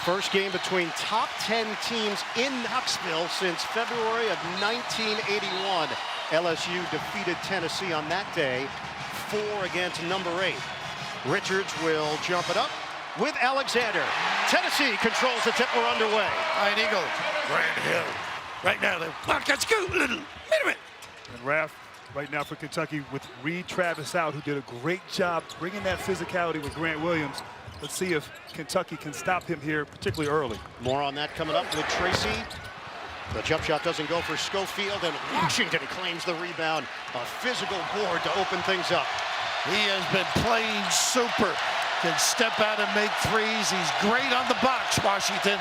First game between top 10 teams in Knoxville since February of 1981. LSU defeated Tennessee on that day, 4 against number 8. Richards will jump it up with Alexander. Tennessee controls the tip. We're underway. Iron Eagle, Grand Hill. Right now, the Wildcats go. Minute. And Raph, right now for Kentucky with Reed Travis out, who did a great job bringing that physicality with Grant Williams. Let's see if Kentucky can stop him here, particularly early. More on that coming up with Tracy. The jump shot doesn't go for Schofield, and Washington claims the rebound. A physical board to open things up. He has been playing super. Can step out and make threes. He's great on the box, Washington.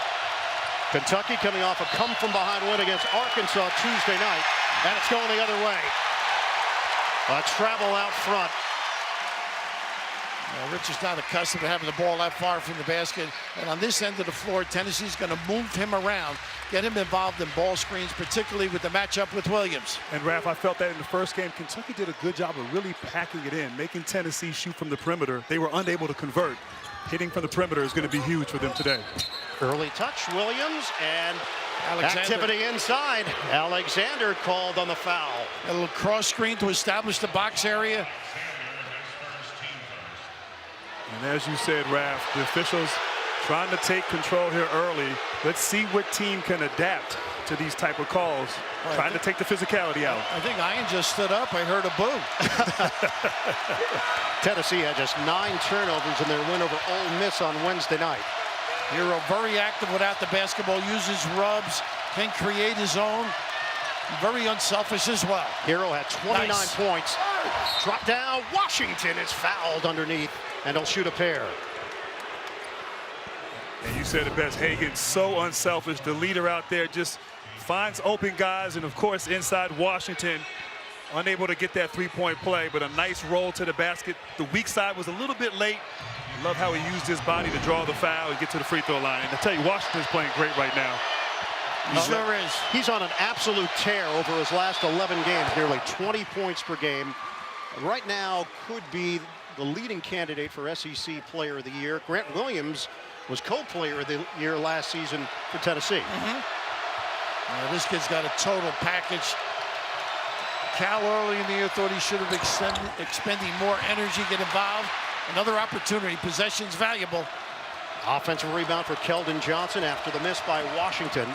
Kentucky coming off a come-from-behind win against Arkansas Tuesday night, and it's going the other way. A travel out front. Richard's not accustomed to having the ball that far from the basket. And on this end of the floor, Tennessee's going to move him around, get him involved in ball screens, particularly with the matchup with Williams. And Raph, I felt that in the first game, Kentucky did a good job of really packing it in, making Tennessee shoot from the perimeter. They were unable to convert. Hitting from the perimeter is going to be huge for them today. Early touch, Williams, and Alexander. Activity inside. Alexander called on the foul. A little cross screen to establish the box area. And as you said, Raph, the officials trying to take control here early. Let's see what team can adapt to these type of calls. Well, trying to take the physicality out. I think Ian just stood up. I heard a boo. Tennessee had just 9 turnovers in their win over Ole Miss on Wednesday night. Hero very active without the basketball, uses rubs, can create his own. Very unselfish as well. Hero had 29 Nice. points. Drop down. Washington is fouled underneath, and he'll shoot a pair. And you said it best, Hagan, so unselfish. The leader out there just finds open guys, and of course inside Washington, unable to get that three-point play, but a nice roll to the basket. The weak side was a little bit late. Love how he used his body to draw the foul and get to the free throw line. And I tell you, Washington's playing great right now. He sure is. He's on an absolute tear over his last 11 games, nearly 20 points per game. Right now could be the leading candidate for SEC Player of the Year. Grant Williams was co-player of the year last season for Tennessee. This kid's got a total package. Cal early in the year thought he should have expending more energy, get involved. Another opportunity, possession's valuable. Offensive rebound for Keldon Johnson after the miss by Washington.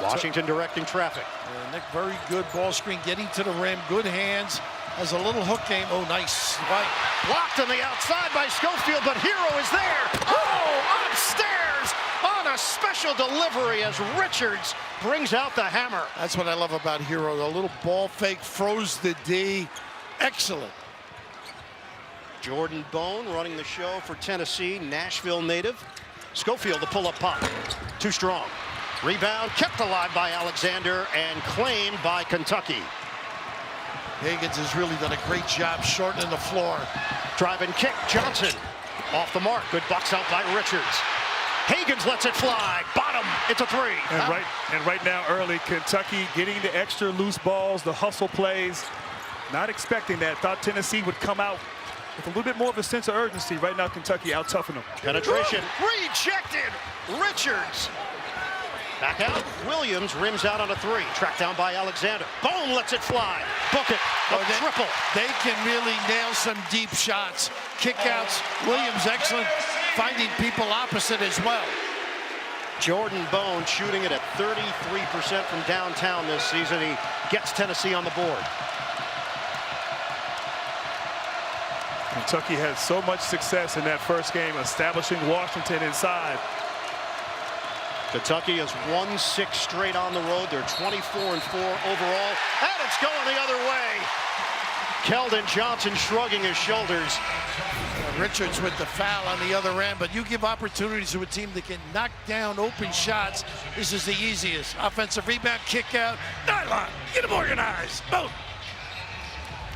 Washington directing traffic. Nick, very good ball screen, getting to the rim, good hands, has a little hook game. Oh, nice. Right. Blocked on the outside by Schofield, but Hero is there. Oh, upstairs on a special delivery as Richards brings out the hammer. That's what I love about Hero. The little ball fake, froze the D. Excellent. Jordan Bone running the show for Tennessee, Nashville native. Schofield, the pull-up pop. Too strong. Rebound kept alive by Alexander and claimed by Kentucky. Higgins has really done a great job shortening the floor. Drive and kick, Johnson. Off the mark, good box out by Richards. Higgins lets it fly, bottom, it's a 3. And right now early, Kentucky getting the extra loose balls, the hustle plays. Not expecting that, thought Tennessee would come out with a little bit more of a sense of urgency. Right now, Kentucky out-toughing them. Penetration, rejected, Richards. Back out, Williams rims out on a 3, tracked down by Alexander. Bone lets it fly, book it, triple. They can really nail some deep shots. Kickouts, Williams excellent, finding people opposite as well. Jordan Bone shooting it at 33% from downtown this season. He gets Tennessee on the board. Kentucky had so much success in that first game, establishing Washington inside. Kentucky has won 6 straight on the road. They're 24-4 overall, and it's going the other way. Keldon Johnson shrugging his shoulders. Richards with the foul on the other end, but you give opportunities to a team that can knock down open shots. This is the easiest. Offensive rebound, kick out, nylon, get them organized, boom.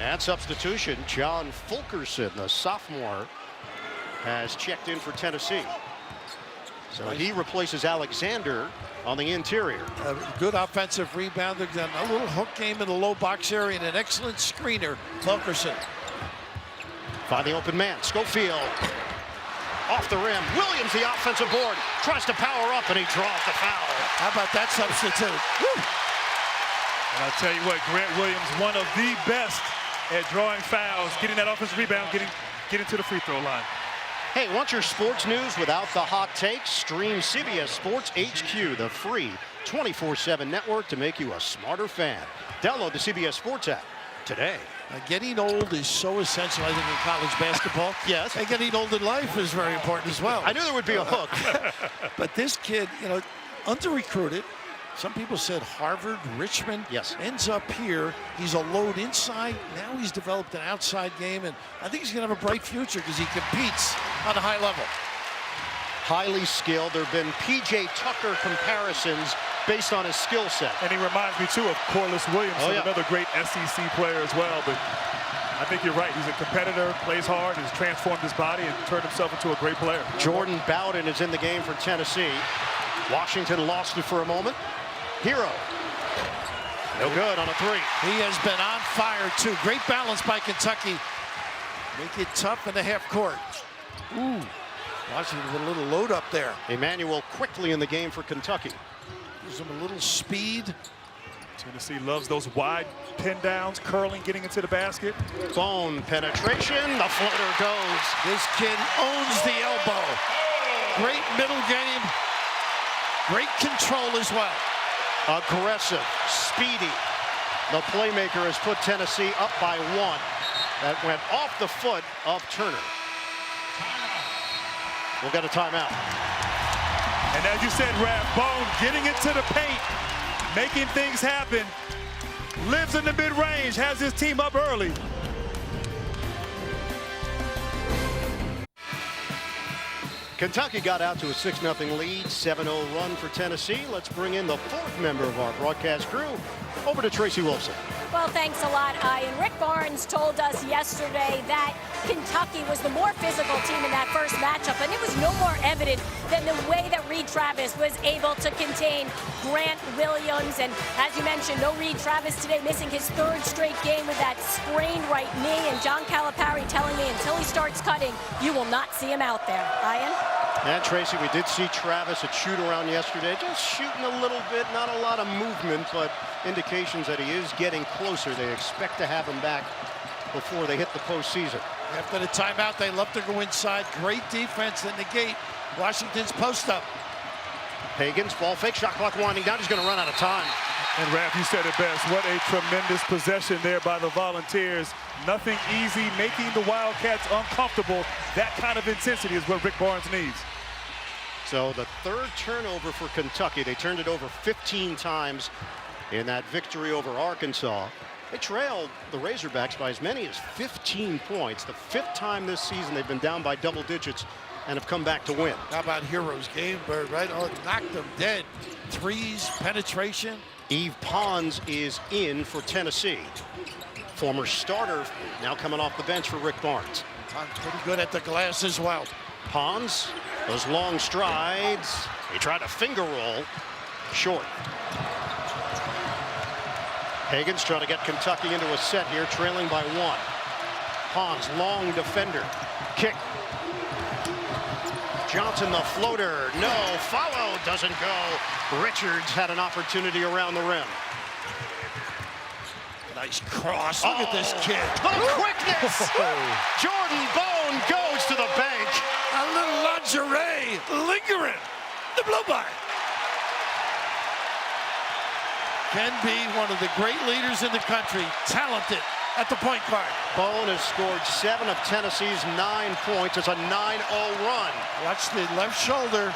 And substitution, John Fulkerson, the sophomore, has checked in for Tennessee. So he replaces Alexander on the interior. A good offensive rebounder, a little hook game in the low box area, and an excellent screener, Fulkerson. Find the open man, Schofield. Off the rim, Williams, the offensive board, tries to power up, and he draws the foul. How about that substitute? Woo. And I'll tell you what, Grant Williams, one of the best at drawing fouls, getting that offensive rebound, getting to the free throw line. Hey, want your sports news without the hot takes? Stream CBS Sports HQ, the free 24/7 network to make you a smarter fan. Download the CBS Sports app today. Getting old is so essential, I think, in college basketball. Yes. And getting old in life is very important as well. I knew there would be a hook. But this kid, you know, under-recruited. Some people said Harvard, Richmond. Yes. Ends up here. He's a load inside. Now he's developed an outside game, and I think he's going to have a bright future because he competes on a high level. Highly skilled. There have been P.J. Tucker comparisons based on his skill set. And he reminds me, too, of Corliss Williams, another great SEC player as well. But I think you're right. He's a competitor, plays hard, has transformed his body, and turned himself into a great player. Jordan Bowden is in the game for Tennessee. Washington lost it for a moment. Hero. No good on a three. He has been on fire, too. Great balance by Kentucky. Make it tough in the half court. Ooh. Washington with a little load up there. Emmanuel quickly in the game for Kentucky. Gives him a little speed. Tennessee loves those wide pin downs, curling, getting into the basket. Bone penetration. The floater goes. This kid owns the elbow. Great middle game. Great control as well. Aggressive, speedy. The playmaker has put Tennessee up by one. That went off the foot of Turner. We'll get a timeout. And as you said, Raph, Bone getting into the paint, making things happen, lives in the mid-range, has his team up early. Kentucky got out to a 6-0 lead, 7-0 run for Tennessee. Let's bring in the fourth member of our broadcast crew. Over to Tracy Wilson. Well, thanks a lot, Ian. Rick Barnes told us yesterday that Kentucky was the more physical team in that first matchup, and it was no more evident than the way that Reed Travis was able to contain Grant Williams. And as you mentioned, no Reed Travis today, missing his third straight game with that sprained right knee. And John Calipari telling me until he starts cutting, you will not see him out there. Ian? And Tracy, we did see Travis at shoot-around yesterday, just shooting a little bit, not a lot of movement, but indications that he is getting closer. They expect to have him back before they hit the postseason. After the timeout, they love to go inside. Great defense and negate Washington's post-up. Pagans, ball fake, shot clock winding down. He's going to run out of time. And Raph, you said it best. What a tremendous possession there by the Volunteers. Nothing easy, making the Wildcats uncomfortable. That kind of intensity is what Rick Barnes needs. So the third turnover for Kentucky. They turned it over 15 times in that victory over Arkansas. They trailed the Razorbacks by as many as 15 points. The fifth time this season they've been down by double digits and have come back to win. How about Hero's game, Bird, right? Oh, it knocked them dead. Threes, penetration. Yves Pons is in for Tennessee. Former starter, now coming off the bench for Rick Barnes. Pons pretty good at the glass as well. Pons, those long strides. He tried a finger roll, short. Pagans trying to get Kentucky into a set here, trailing by one. Pons, long defender, kick. Johnson, the floater, no, follow, doesn't go. Richards had an opportunity around the rim. Nice cross, look at this kid. The quickness! Jordan Bone goes to the bank. A little lingerie, lingering, the blow-by. Can be one of the great leaders in the country, talented at the point guard. Bone has scored 7 of Tennessee's 9 points. It's a 9-0 run. Watch the left shoulder.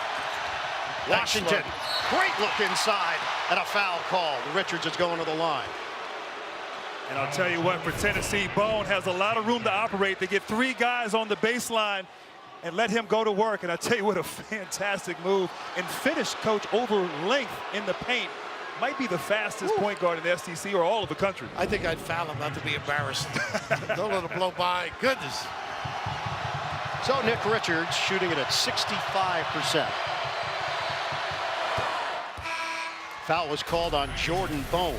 Washington, great look inside, and a foul called. Richards is going to the line. And I'll tell you what, for Tennessee, Bone has a lot of room to operate. They get 3 guys on the baseline and let him go to work. And I'll tell you what, a fantastic move. And finish, coach, over length in the paint. Might be the fastest point guard in the SEC or all of the country. I think I'd foul him not to be embarrassed. Don't let him blow by. Goodness. So Nick Richards shooting it at 65%. Foul was called on Jordan Bone.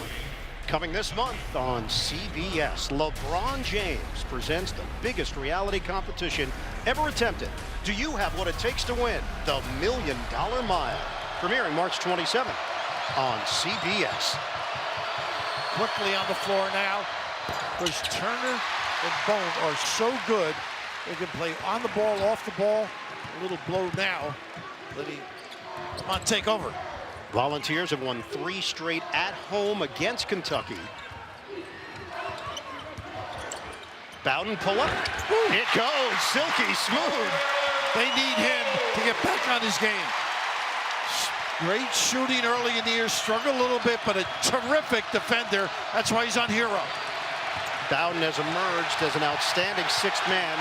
Coming this month on CBS, LeBron James presents the biggest reality competition ever attempted. Do you have what it takes to win the $1 Million Mile? Premiering March 27th on CBS. Quickly on the floor now, because Turner and Bone are so good. They can play on the ball, off the ball. A little blow now. Let him come on, take over. Volunteers have won 3 straight at home against Kentucky. Bowden pull up. It goes silky smooth. They need him to get back on his game. Great shooting early in the year, struggled a little bit, but a terrific defender. That's why he's on hero. Bowden has emerged as an outstanding 6th man,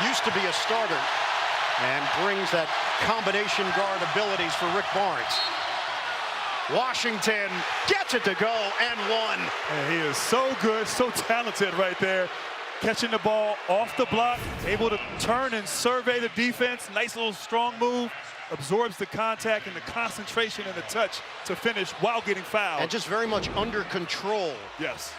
used to be a starter, and brings that combination guard abilities for Rick Barnes. Washington gets it to go and one. And he is so good, so talented right there. Catching the ball off the block, able to turn and survey the defense. Nice little strong move. Absorbs the contact and the concentration and the touch to finish while getting fouled. And just very much under control. Yes.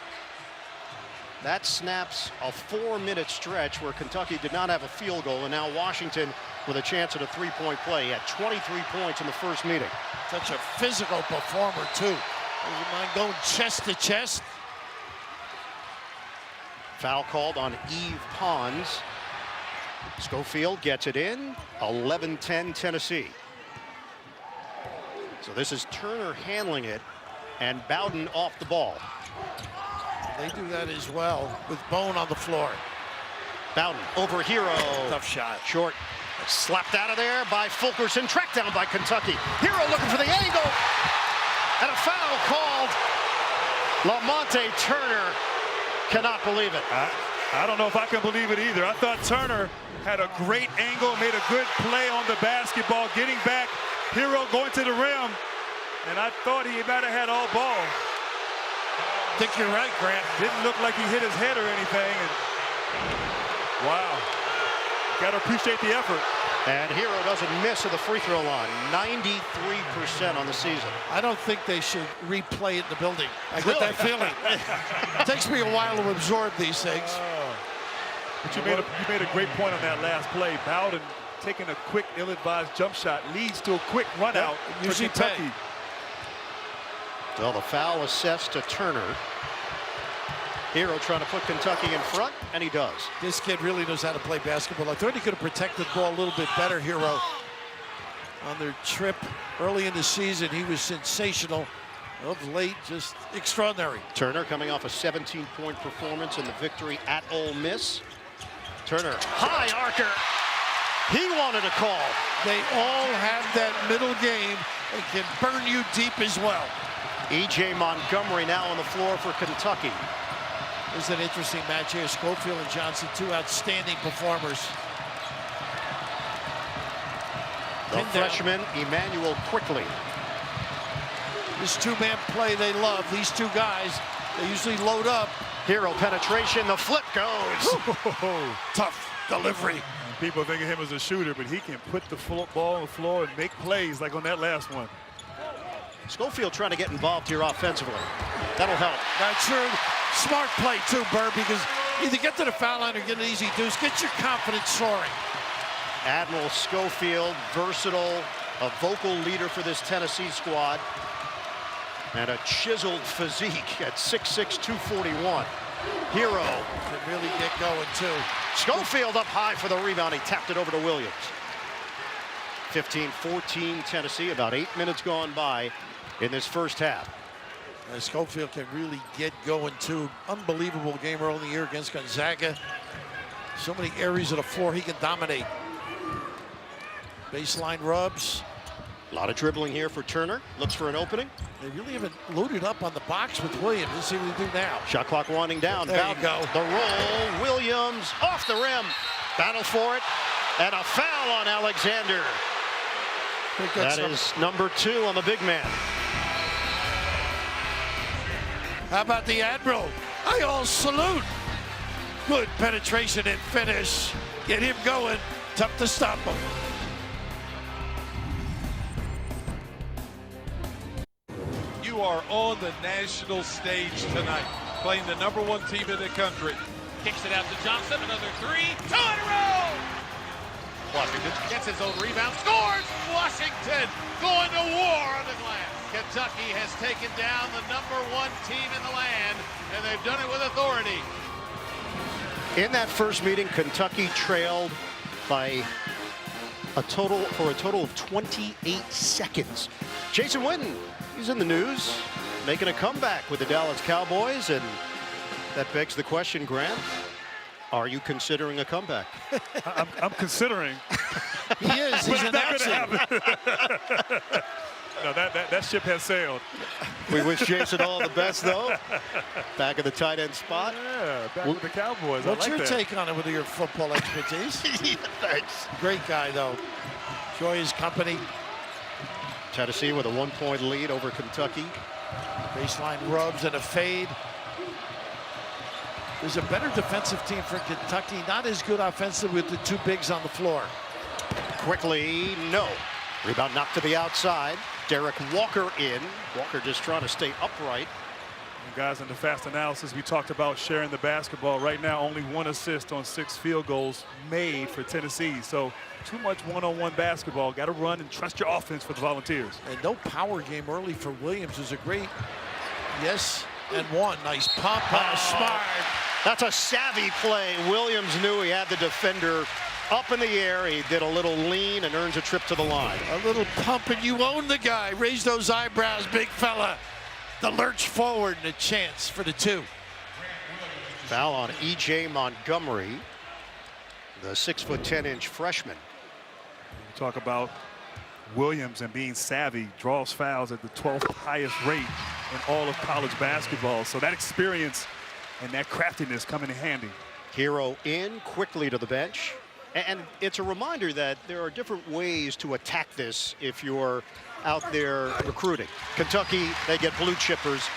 That snaps a 4-minute stretch where Kentucky did not have a field goal, and now Washington with a chance at a 3-point play. He had 23 points in the first meeting. Such a physical performer, too. Doesn't mind going chest to chest. Foul called on Eve Pons. Schofield gets it in. 11-10 Tennessee. So this is Turner handling it, and Bowden off the ball. They do that as well with Bone on the floor. Bowden over Hero. Tough shot. Short. Slapped out of there by Fulkerson. Tracked down by Kentucky. Hero looking for the angle. And a foul called. Lamonte Turner cannot believe it. I don't know if I can believe it either. I thought Turner had a great angle, made a good play on the basketball, getting back. Hero going to the rim. And I thought he might have had all ball. I think you're right, Grant. Didn't look like he hit his head or anything. And wow. Got to appreciate the effort. And Hero doesn't miss at the free throw line. 93% on the season. I don't think they should replay it in the building. I get that feeling. It takes me a while to absorb these things. But you made a great point on that last play. Bowden taking a quick, ill-advised jump shot leads to a quick run out for Kentucky. Well, the foul assessed to Turner. Hero trying to put Kentucky in front, and he does. This kid really knows how to play basketball. I thought he could have protected the ball a little bit better, Hero. On their trip early in the season, he was sensational. Of late, just extraordinary. Turner coming off a 17-point performance in the victory at Ole Miss. Turner, high archer. He wanted a call. They all have that middle game and can burn you deep as well. E.J. Montgomery now on the floor for Kentucky. This is an interesting match here. Schofield and Johnson, 2 outstanding performers. The freshman, Emmanuel Quickly. This 2-man play they love. These 2 guys, they usually load up. Hero penetration, the flip goes. Tough delivery. People think of him as a shooter, but he can put the ball on the floor and make plays like on that last one. Schofield trying to get involved here offensively. That'll help. That's sure. Smart play too, Burr, because either get to the foul line or get an easy deuce. Get your confidence soaring. Admiral Schofield, versatile, a vocal leader for this Tennessee squad. And a chiseled physique at 6'6", 241. Hero can really get going too. Schofield up high for the rebound. He tapped it over to Williams. 15-14 Tennessee. About 8 minutes gone by in this first half. Schofield can really get going too. Unbelievable game early in the year against Gonzaga. So many areas of the floor he can dominate. Baseline rubs. A lot of dribbling here for Turner. Looks for an opening. They really haven't loaded up on the box with Williams. Let's see what they do now. Shot clock winding down. There you go. The roll. Williams off the rim. Battle for it. And a foul on Alexander. That is number 2 on the big man. How about the Admiral? I all salute. Good penetration and finish. Get him going. Tough to stop him. You are on the national stage tonight, playing the #1 team in the country. Kicks it out to Johnson, another three, 2 in a row! Washington gets his own rebound, scores! Washington going to war on the glass. Kentucky has taken down the #1 team in the land, and they've done it with authority. In that first meeting, Kentucky trailed by a total of 28 seconds. Jason Witten, he's in the news, making a comeback with the Dallas Cowboys, and that begs the question, Grant, are you considering a comeback? I'm considering. He is. He's But it's not announcing. gonna happen. No, that ship has sailed. We wish Jason all the best, though. Back at the tight end spot. Yeah, back with the Cowboys. What's I like your that. take on it with your football expertise? Thanks. Great guy, though. Enjoy his company. Tennessee with a 1-point lead over Kentucky. Baseline rubs and a fade. There's a better defensive team for Kentucky. Not as good offensive with the two bigs on the floor. Quickly, no. Rebound knocked to the outside. Derek Walker in. Walker just trying to stay upright. And guys, in the fast analysis, we talked about sharing the basketball. Right now, only 1 assist on 6 field goals made for Tennessee. So too much one-on-one basketball. Got to run and trust your offense for the Volunteers. And no power game early for Williams. Is a great yes and one. Nice pump by Smart. That's a savvy play. Williams knew he had the defender up in the air. He did a little lean and earns a trip to the line. A little pump and you own the guy. Raise those eyebrows, big fella. The lurch forward and a chance for the 2. Foul on E.J. Montgomery, the 6'10" freshman. Talk about Williams and being savvy, draws fouls at the 12th highest rate in all of college basketball. So that experience and that craftiness come in handy. Hero in quickly to the bench. And it's a reminder that there are different ways to attack this if you're out there recruiting. Kentucky, they get blue chippers.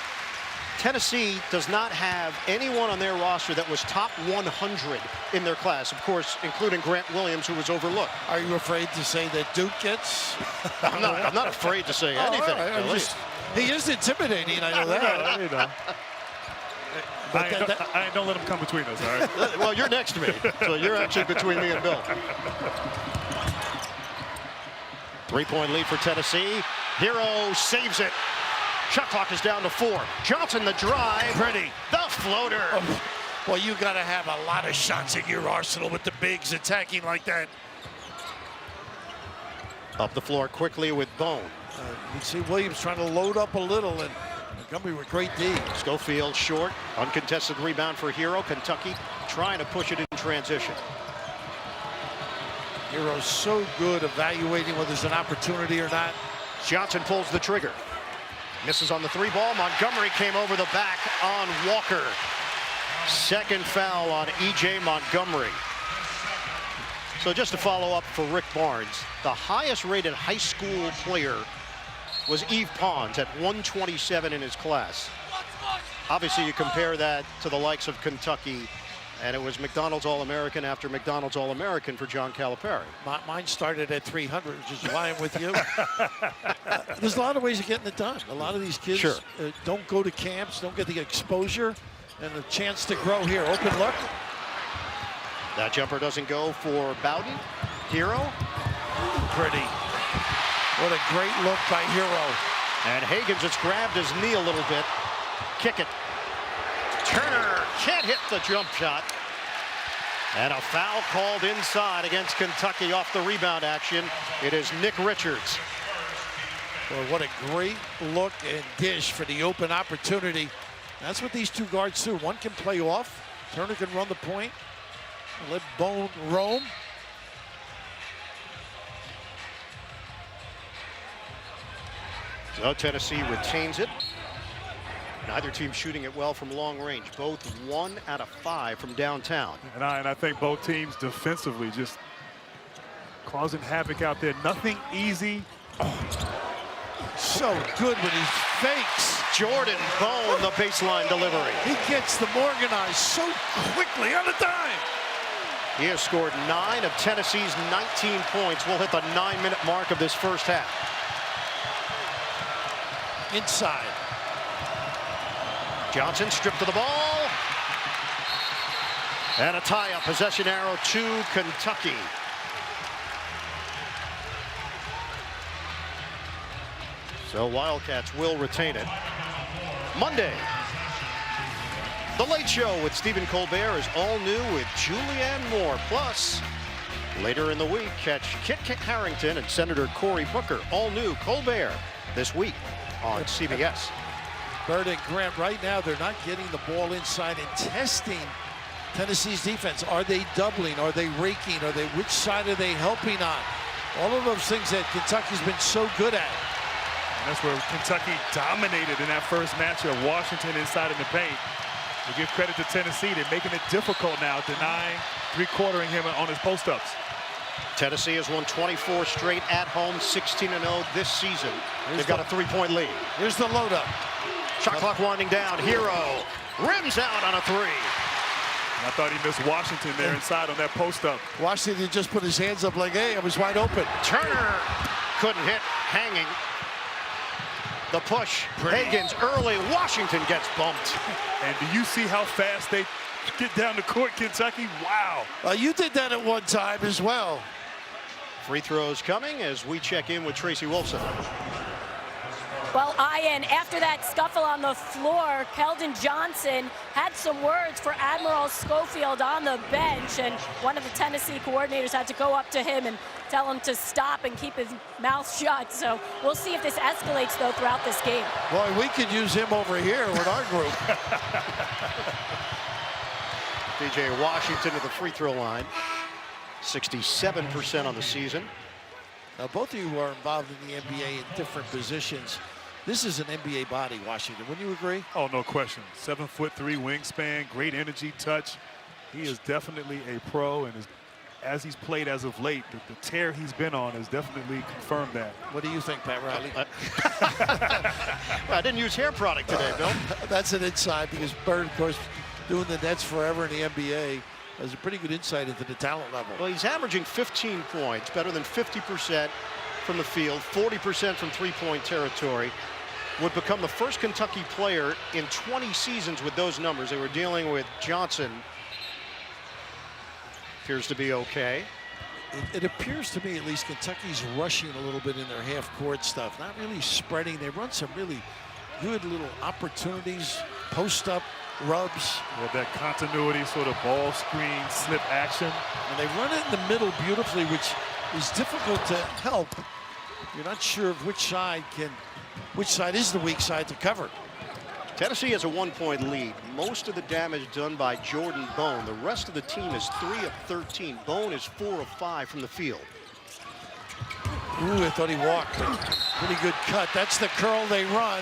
Tennessee does not have anyone on their roster that was top 100 in their class, of course, including Grant Williams, who was overlooked. Are you afraid to say that Duke gets? I'm not afraid to say anything. All right. Billy. He is intimidating, I know that. You know. I don't let him come between us, all right? Well, you're next to me, so you're actually between me and Bill. 3-point lead for Tennessee. Hero saves it. Shot clock is down to 4. Johnson the drive. Pretty. The floater. Well, you got to have a lot of shots in your arsenal with the bigs attacking like that. Up the floor quickly with Bone. You see Williams trying to load up a little, and Montgomery with great D. Schofield short. Uncontested rebound for Hero. Kentucky trying to push it in transition. Hero's so good evaluating whether there's an opportunity or not. Johnson pulls the trigger. Misses on the 3 ball. Montgomery came over the back on Walker. Second foul on E.J. Montgomery. So just to follow up for Rick Barnes, the highest rated high school player was Yves Pons at 127 in his class. Obviously, you compare that to the likes of Kentucky, and it was McDonald's All-American after McDonald's All-American for John Calipari. Mine started at 300, which is why I'm with you. There's a lot of ways of getting it done. A lot of these kids don't go to camps, don't get the exposure and the chance to grow here. Open look. That jumper doesn't go for Bowden. Hero. Pretty. What a great look by Hero. And Hagan's just grabbed his knee a little bit. Kick it. Turner can't hit the jump shot. And a foul called inside against Kentucky off the rebound action. It is Nick Richards. Well, what a great look and dish for the open opportunity. That's what these two guards do. One can play off. Turner can run the point. Let Bone roam. So Tennessee retains it. Neither team shooting it well from long range. Both 1 out of 5 from downtown. And I think both teams defensively just causing havoc out there. Nothing easy. So good when he fakes. Jordan Bone, the baseline delivery. He gets them organized so quickly on a dime. He has scored 9 of Tennessee's 19 points. We'll hit the 9-minute mark of this first half. Inside. Johnson stripped to the ball. And a tie-up possession arrow to Kentucky. So Wildcats will retain it. Monday, The Late Show with Stephen Colbert is all new with Julianne Moore. Plus, later in the week, catch Kit Harington and Senator Cory Booker. All new Colbert this week on CBS. Bird and Grant, right now, they're not getting the ball inside and testing Tennessee's defense. Are they doubling? Are they raking? Which side are they helping on? All of those things that Kentucky's been so good at. And that's where Kentucky dominated in that first matchup. Washington inside in the paint. We give credit to Tennessee. They're making it difficult now, denying three-quartering him on his post-ups. Tennessee has won 24 straight at home, 16-0 this season. They've got a 3-point lead. Here's the load up. Shot clock winding down. Hero rims out on a three. And I thought he missed Washington there inside on that post-up. Washington just put his hands up like, hey, I was wide open. Turner couldn't hit, hanging. The push, Higgins early, Washington gets bumped. And do you see how fast they get down the court, Kentucky? Wow. You did that at one time as well. Free throws coming as we check in with Tracy Wolfson. Well, Ian, after that scuffle on the floor, Keldon Johnson had some words for Admiral Schofield on the bench, and one of the Tennessee coordinators had to go up to him and tell him to stop and keep his mouth shut. So we'll see if this escalates, though, throughout this game. Boy, we could use him over here with our group. DJ Washington to the free throw line. 67% on the season. Now, both of you are involved in the NBA in different positions. This is an NBA body, Washington. Wouldn't you agree? Oh, no question. 7'3" wingspan, great energy, touch. He is definitely a pro, and as he's played as of late, the tear he's been on has definitely confirmed that. What do you think, Pat Riley? Well, I didn't use hair product today, Bill. That's an insight because Bird, of course, doing the Nets forever in the NBA, has a pretty good insight into the talent level. Well, he's averaging 15 points, better than 50% from the field, 40% from three-point territory. Would become the first Kentucky player in 20 seasons with those numbers. They were dealing with Johnson. Appears to be okay. It appears to me, at least, Kentucky's rushing a little bit in their half-court stuff. Not really spreading. They run some really good little opportunities, post-up, rubs. With that continuity, sort of ball screen, slip action. And they run it in the middle beautifully, which is difficult to help. You're not sure of which side is the weak side to cover. Tennessee has a 1-point lead. Most of the damage done by Jordan Bone. The rest of the team is 3 of 13. Bone is 4 of 5 from the field. Ooh, I thought he walked. Pretty good cut. That's the curl they run.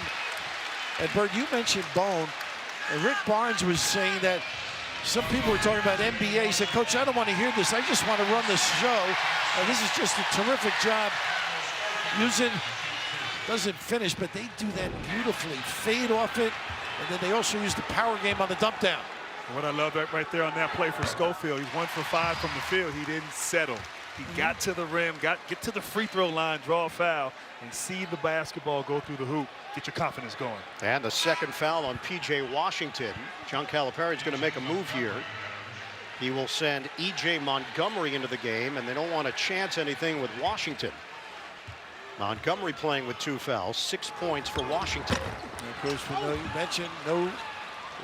And Bird, you mentioned Bone. And Rick Barnes was saying that some people were talking about NBA. He said, Coach, I don't want to hear this. I just want to run this show. And this is just a terrific job using, doesn't finish, but they do that beautifully. Fade off it, and then they also use the power game on the dump down. What I love right there on that play for Schofield, he's 1 for 5 from the field. He didn't settle. He got to the rim, get to the free throw line, draw a foul, and see the basketball go through the hoop. Get your confidence going. And the second foul on P.J. Washington. John Calipari's going to make a move here. He will send E.J. Montgomery into the game, and they don't want to chance anything with Washington. Montgomery playing with 2 fouls, 6 points for Washington. And of course, we know you mentioned no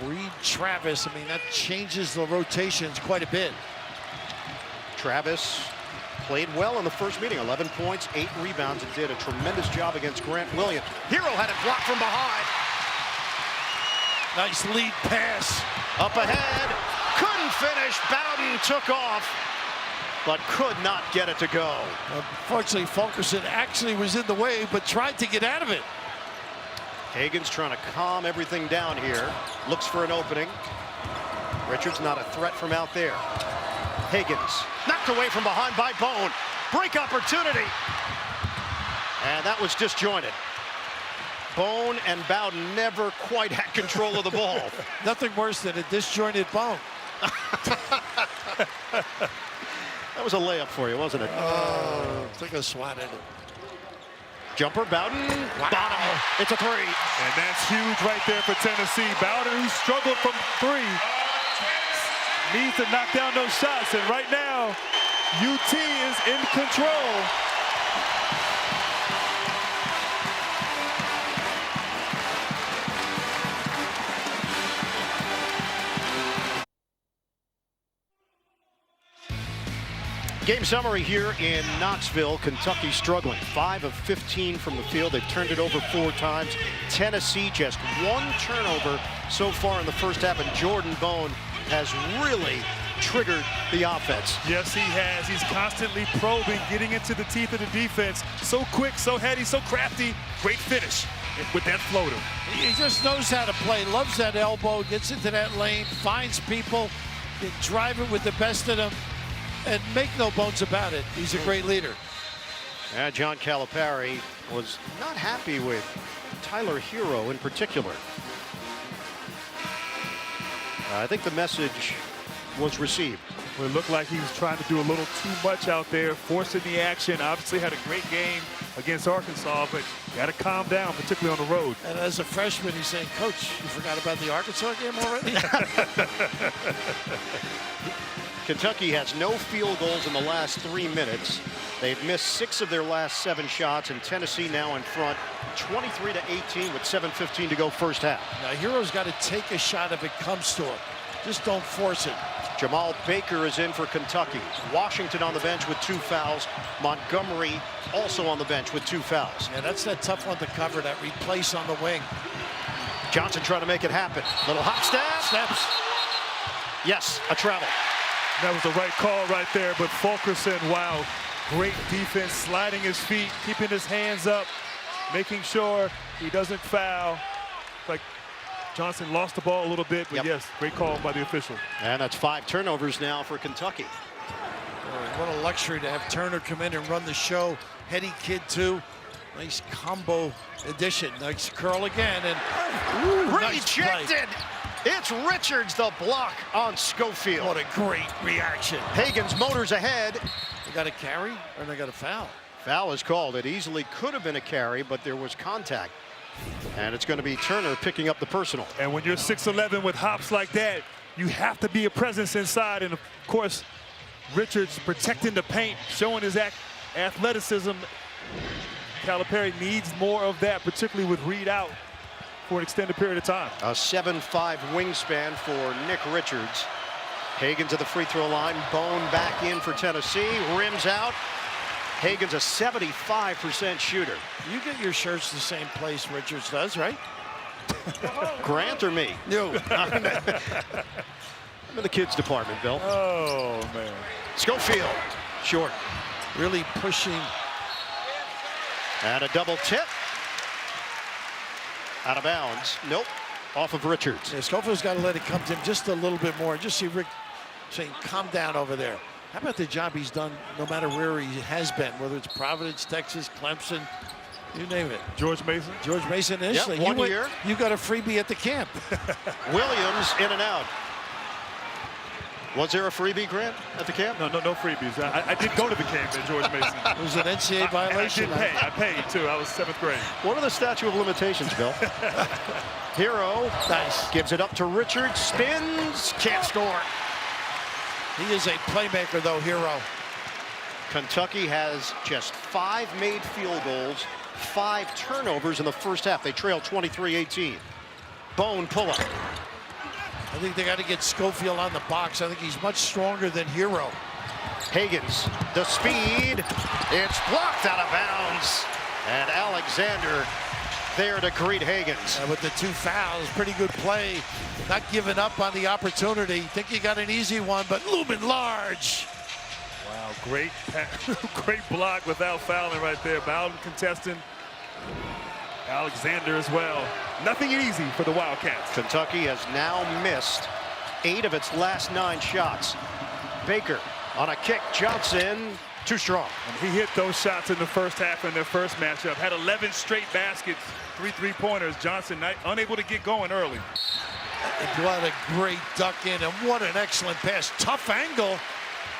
Reed Travis. I mean, that changes the rotations quite a bit. Travis played well in the first meeting, 11 points, 8 rebounds, and did a tremendous job against Grant Williams. Hero had it blocked from behind. Nice lead pass. Up ahead, couldn't finish. Bowden took off, but could not get it to go. Unfortunately, Fulkerson actually was in the way, but tried to get out of it. Higgins trying to calm everything down here. Looks for an opening. Richards not a threat from out there. Higgins knocked away from behind by Bone. Break opportunity. And that was disjointed. Bone and Bowden never quite had control of the ball. Nothing worse than a disjointed Bone. That was a layup for you, wasn't it? Oh, took a swat at it. Jumper, Bowden, Wow. bottom. It's a three. And that's huge right there for Tennessee. Bowden, who struggled from three, needs to knock down those shots. And right now, UT is in control. Game summary here in Knoxville. Kentucky struggling. 5 of 15 from the field. They've turned it over 4 times. Tennessee just 1 turnover so far in the first half, and Jordan Bone has really triggered the offense. Yes, he has. He's constantly probing, getting into the teeth of the defense. So quick, so heady, so crafty. Great finish with that floater. He just knows how to play, loves that elbow, gets into that lane, finds people, can drive it with the best of them, and make no bones about it. He's a great leader. John Calipari was not happy with Tyler Hero in particular. I think the message was received. Well, it looked like he was trying to do a little too much out there, forcing the action. Obviously had a great game against Arkansas, but got to calm down, particularly on the road. And as a freshman, he's saying, Coach, you forgot about the Arkansas game already? Kentucky has no field goals in the last 3 minutes. They've missed 6 of their last 7 shots, and Tennessee now in front 23-18 with 7:15 to go first half. Now, Hero's got to take a shot if it comes to him. Just don't force it. Jamal Baker is in for Kentucky. Washington on the bench with 2 fouls. Montgomery also on the bench with 2 fouls. Yeah, that's that tough one to cover, that replace on the wing. Johnson trying to make it happen. Little hop step. Steps. Yes, a travel. That was the right call right there, but Fulkerson, wow, great defense, sliding his feet, keeping his hands up, making sure he doesn't foul. Like Johnson lost the ball a little bit, but yes, great call by the official. And that's 5 turnovers now for Kentucky. What a luxury to have Turner come in and run the show. Heady kid, too. Nice combo addition. Nice curl again, and nice play. Rejected. It's Richards, the block on Schofield. What a great reaction. Hagan's motors ahead. They got a carry or they got a foul? Foul is called. It easily could have been a carry, but there was contact. And it's going to be Turner picking up the personal. And when you're 6'11" with hops like that, you have to be a presence inside. And of course, Richards protecting the paint, showing his athleticism. Calipari needs more of that, particularly with Reed out for an extended period of time. A 7'5" wingspan for Nick Richards. Hagan to the free throw line. Bone back in for Tennessee. Rims out. Hagan's a 75% shooter. You get your shirts the same place Richards does, right? Grant or me? You. I'm in the kids department, Bill. Oh, man. Schofield, short. Really pushing. And a double tip. Out of bounds. Nope. Off of Richards. Yeah, Schofield's got to let it come to him just a little bit more. Just see Rick saying, calm down over there. How about the job he's done no matter where he has been, whether it's Providence, Texas, Clemson, you name it. George Mason? George Mason initially. Yep, 1 year. You got a freebie at the camp. Williams in and out. Was there a freebie, Grant, at the camp? No freebies. I did go to the camp at George Mason. It was an NCAA violation. I did pay. I paid, too. I was 7th grade. What are the statute of limitations, Bill? Hero. Nice. Gives it up to Richards. Spins. Can't score. He is a playmaker, though, Hero. Kentucky has just 5 made field goals, 5 turnovers in the first half. They trail 23-18. Bone pull-up. I think they got to get Schofield on the box. I think he's much stronger than Hero. Hagans, the speed. It's blocked out of bounds. And Alexander there to greet Hagans. With the 2 fouls, pretty good play. Not giving up on the opportunity. Think he got an easy one, but looming large. Wow, great block without fouling right there. Bowden contesting. Alexander as well. Nothing easy for the Wildcats. Kentucky has now missed 8 of its last 9 shots. Baker on a kick. Johnson, too strong. And he hit those shots in the first half in their first matchup. Had 11 straight baskets, 3 3-pointers. Johnson unable to get going early. What a great duck in, and what an excellent pass. Tough angle.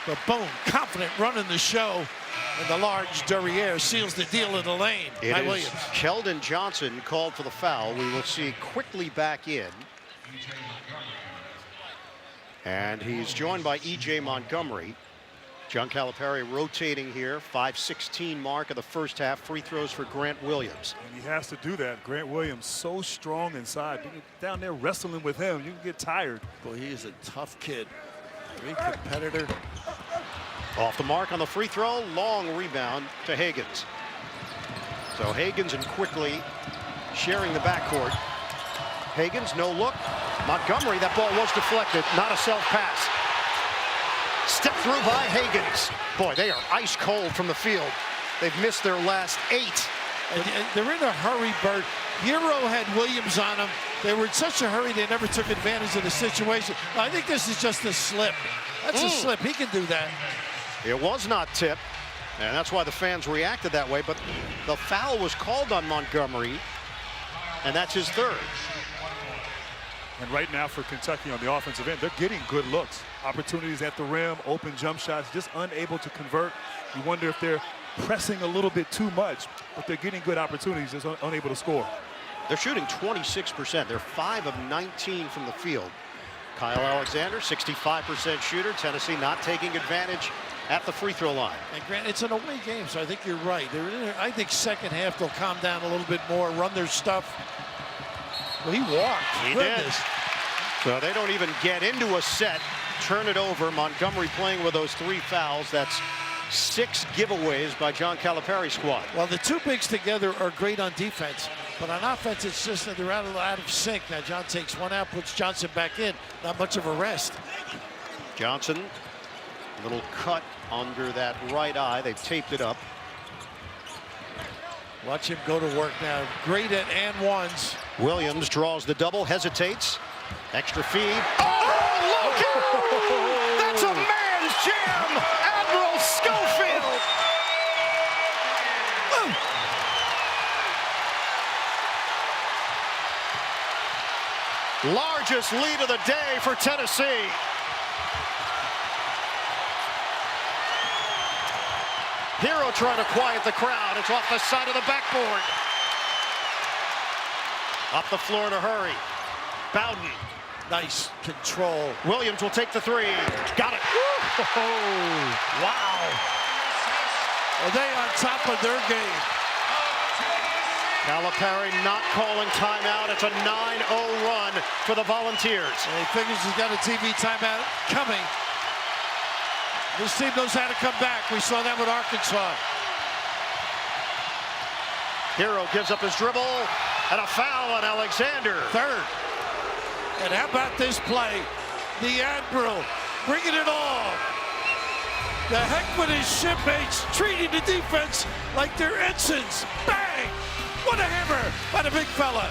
But boom, confident running the show. And the large derriere seals the deal in the lane. It is Williams. Keldon Johnson called for the foul. We will see quickly back in. And he's joined by E.J. Montgomery. John Calipari rotating here. 5:16 mark of the first half. Free throws for Grant Williams. And he has to do that. Grant Williams so strong inside. Down there wrestling with him, you can get tired. Boy, he is a tough kid. Great competitor. Off the mark on the free throw. Long rebound to Higgins. So Higgins and Quickly sharing the backcourt. Higgins, no look. Montgomery, that ball was deflected. Not a self-pass. Step through by Higgins. Boy, they are ice cold from the field. They've missed their last 8. And they're in a hurry, Bert. Hero had Williams on them. They were in such a hurry, they never took advantage of the situation. I think this is just a slip. That's a slip. He can do that. It was not tipped, and that's why the fans reacted that way. But the foul was called on Montgomery, and that's his 3rd. And right now for Kentucky on the offensive end, they're getting good looks. Opportunities at the rim, open jump shots, just unable to convert. You wonder if they're pressing a little bit too much, but they're getting good opportunities, just unable to score. They're shooting 26%. They're 5 of 19 from the field. Kyle Alexander, 65% shooter. Tennessee not taking advantage at the free throw line. And Grant, it's an away game, so I think you're right. I think second half they'll calm down a little bit more, run their stuff. Well, he walked. He did. So they don't even get into a set. Turn it over. Montgomery playing with those 3 fouls. That's 6 giveaways by John Calipari's squad. Well, the 2 bigs together are great on defense, but on offense, it's just that they're out of sync. Now, John takes one out, puts Johnson back in. Not much of a rest. Johnson, little cut under that right eye. They've taped it up. Watch him go to work now. Great at and ones. Williams draws the double, hesitates. Extra feed. Oh, look out! That's a man's jam! Admiral Schofield! Largest lead of the day for Tennessee. Hero trying to quiet the crowd. It's off the side of the backboard. Up the floor in a hurry. Bowden. Nice control. Williams will take the 3. Got it. Oh, wow. Are they on top of their game? Calipari not calling timeout. It's a 9-0 run for the Volunteers. And he figures he's got a TV timeout coming. This team knows how to come back. We saw that with Arkansas. Hero gives up his dribble, and a foul on Alexander. 3rd. And how about this play? The Admiral bringing it all. The heck with his shipmates, treating the defense like they're ensigns. Bang! What a hammer by the big fella.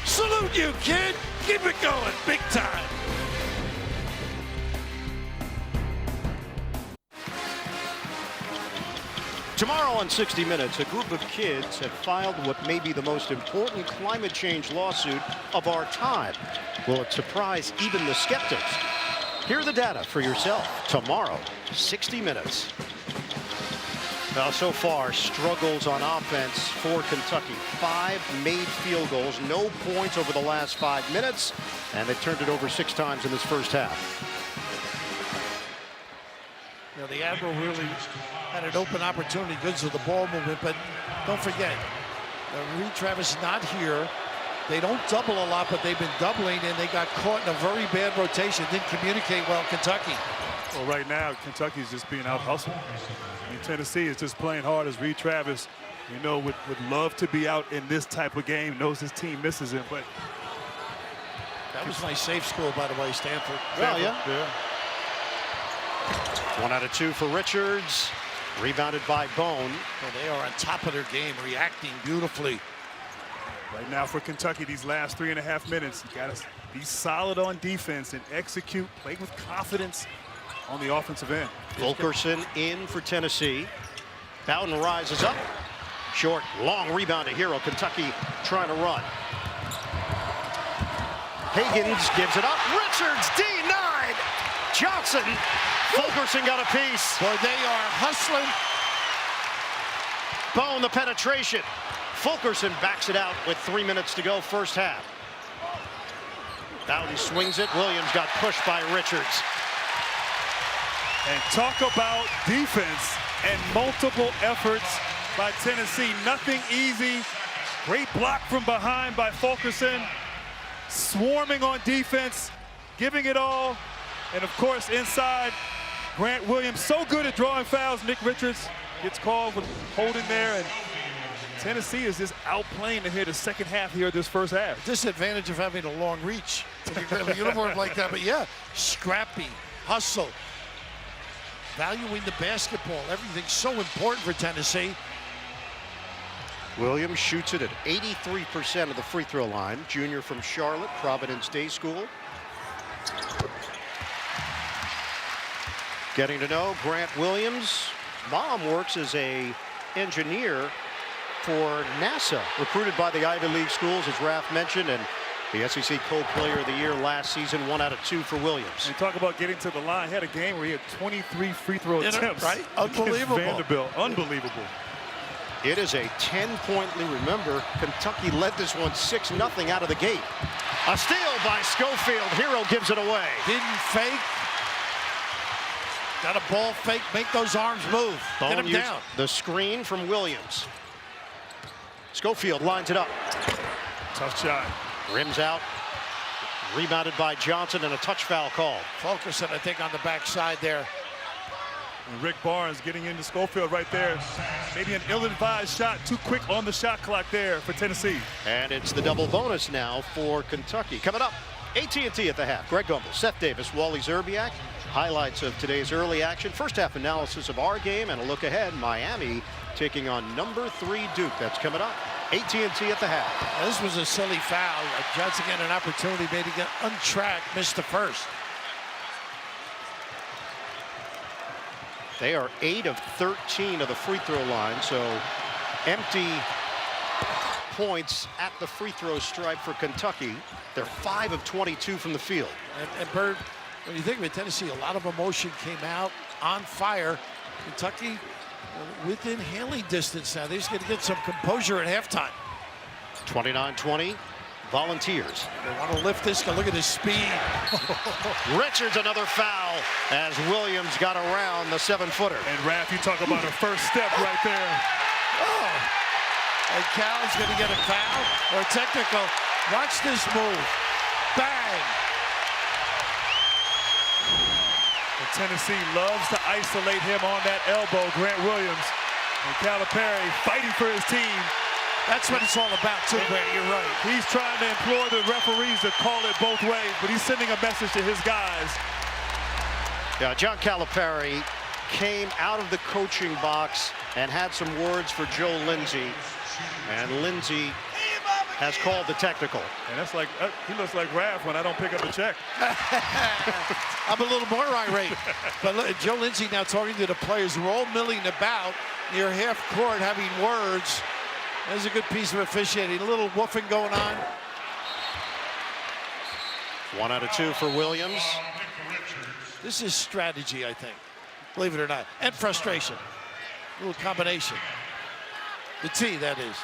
Salute you, kid. Keep it going, big time. Tomorrow on 60 Minutes, a group of kids have filed what may be the most important climate change lawsuit of our time. Will it surprise even the skeptics? Hear the data for yourself tomorrow, 60 Minutes. Now, so far, struggles on offense for Kentucky. 5 made field goals, no points over the last 5 minutes, and they turned it over 6 times in this first half. You know, the Admiral really had an open opportunity, good to the ball movement, but don't forget, Reed Travis not here. They don't double a lot, but they've been doubling, and they got caught in a very bad rotation. Didn't communicate well, Kentucky. Well, right now, Kentucky's just being out-hustled. I mean, Tennessee is just playing hard as Reed Travis, you know, would love to be out in this type of game, knows his team misses him, but... That was my safe score, by the way, Stanford. Well, yeah. 1 out of 2 for Richards. Rebounded by Bone. Well, they are on top of their game, reacting beautifully. Right now for Kentucky, these last 3.5 minutes, you got to be solid on defense and execute, play with confidence on the offensive end. Fulkerson in for Tennessee. Bowden rises up. Short, long rebound to Hero. Kentucky trying to run. Higgins gives it up. Richards denied. Johnson. Fulkerson got a piece. Boy, they are hustling. Bone the penetration. Fulkerson backs it out with 3 minutes to go, first half. Now he swings it. Williams got pushed by Richards. And talk about defense and multiple efforts by Tennessee. Nothing easy. Great block from behind by Fulkerson. Swarming on defense, giving it all. And of course, inside, Grant Williams, so good at drawing fouls. Nick Richards gets called with holding there. And Tennessee is just outplaying them here the second half here of this first half. Disadvantage of having a long reach to grab a uniform like that. But yeah, scrappy, hustle, valuing the basketball. Everything's so important for Tennessee. Williams shoots it at 83% of the free throw line. Junior from Charlotte, Providence Day School. Getting to know Grant Williams. Mom works as an engineer for NASA, recruited by the Ivy League schools, as Raf mentioned, and the SEC Co-Player of the Year last season, 1 out of 2 for Williams. You talk about getting to the line. He had a game where he had 23 free throw attempts. Right? Unbelievable. Vanderbilt. Unbelievable. It is a 10-point lead. Remember, Kentucky led this one 6-0 out of the gate. A steal by Schofield. Hero gives it away. Didn't fake. Got a ball fake. Make those arms move. Get him down. The screen from Williams. Schofield lines it up. Tough shot. Rims out. Rebounded by Johnson and a touch foul call. Fulkerson, I think, on the backside there. And Rick Barnes getting into Schofield right there. Maybe an ill-advised shot. Too quick on the shot clock there for Tennessee. And it's the double bonus now for Kentucky. Coming up, AT&T at the half. Greg Gumbel, Seth Davis, Wally Zerbiak. Highlights of today's early action. First half analysis of our game and a look ahead. Miami taking on number 3 Duke. That's coming up. AT&T at the half. Now, this was a silly foul. Johnson getting an opportunity, maybe get untracked, missed the first. They are 8 of 13 of the free throw line, so empty points at the free throw stripe for Kentucky. They're 5 of 22 from the field. And Bird, when you think of it, Tennessee, a lot of emotion came out, on fire. Kentucky within hailing distance now. They're just going to get some composure at halftime. 29-20, Volunteers. They want to lift this. Look at his speed. Richards, another foul as Williams got around the 7-footer. And Raph, you talk about a first step right there. Oh. And Cal's going to get a foul or a technical. Watch this move. Bang. And Tennessee loves to isolate him on that elbow, Grant Williams. And Calipari fighting for his team. That's what it's all about, too, Grant. You're right. He's trying to implore the referees to call it both ways, but he's sending a message to his guys. Yeah, John Calipari came out of the coaching box and had some words for Joe Lindsey. And Lindsey has called the technical. And that's like, he looks like Raph when I don't pick up the check. I'm a little more irate. But look, Joe Lindsey now talking to the players who are all milling about near half court having words. There's a good piece of officiating. A little woofing going on. 1 out of 2 for Williams. This is strategy, I think. Believe it or not. And frustration. A little combination. The T, that is.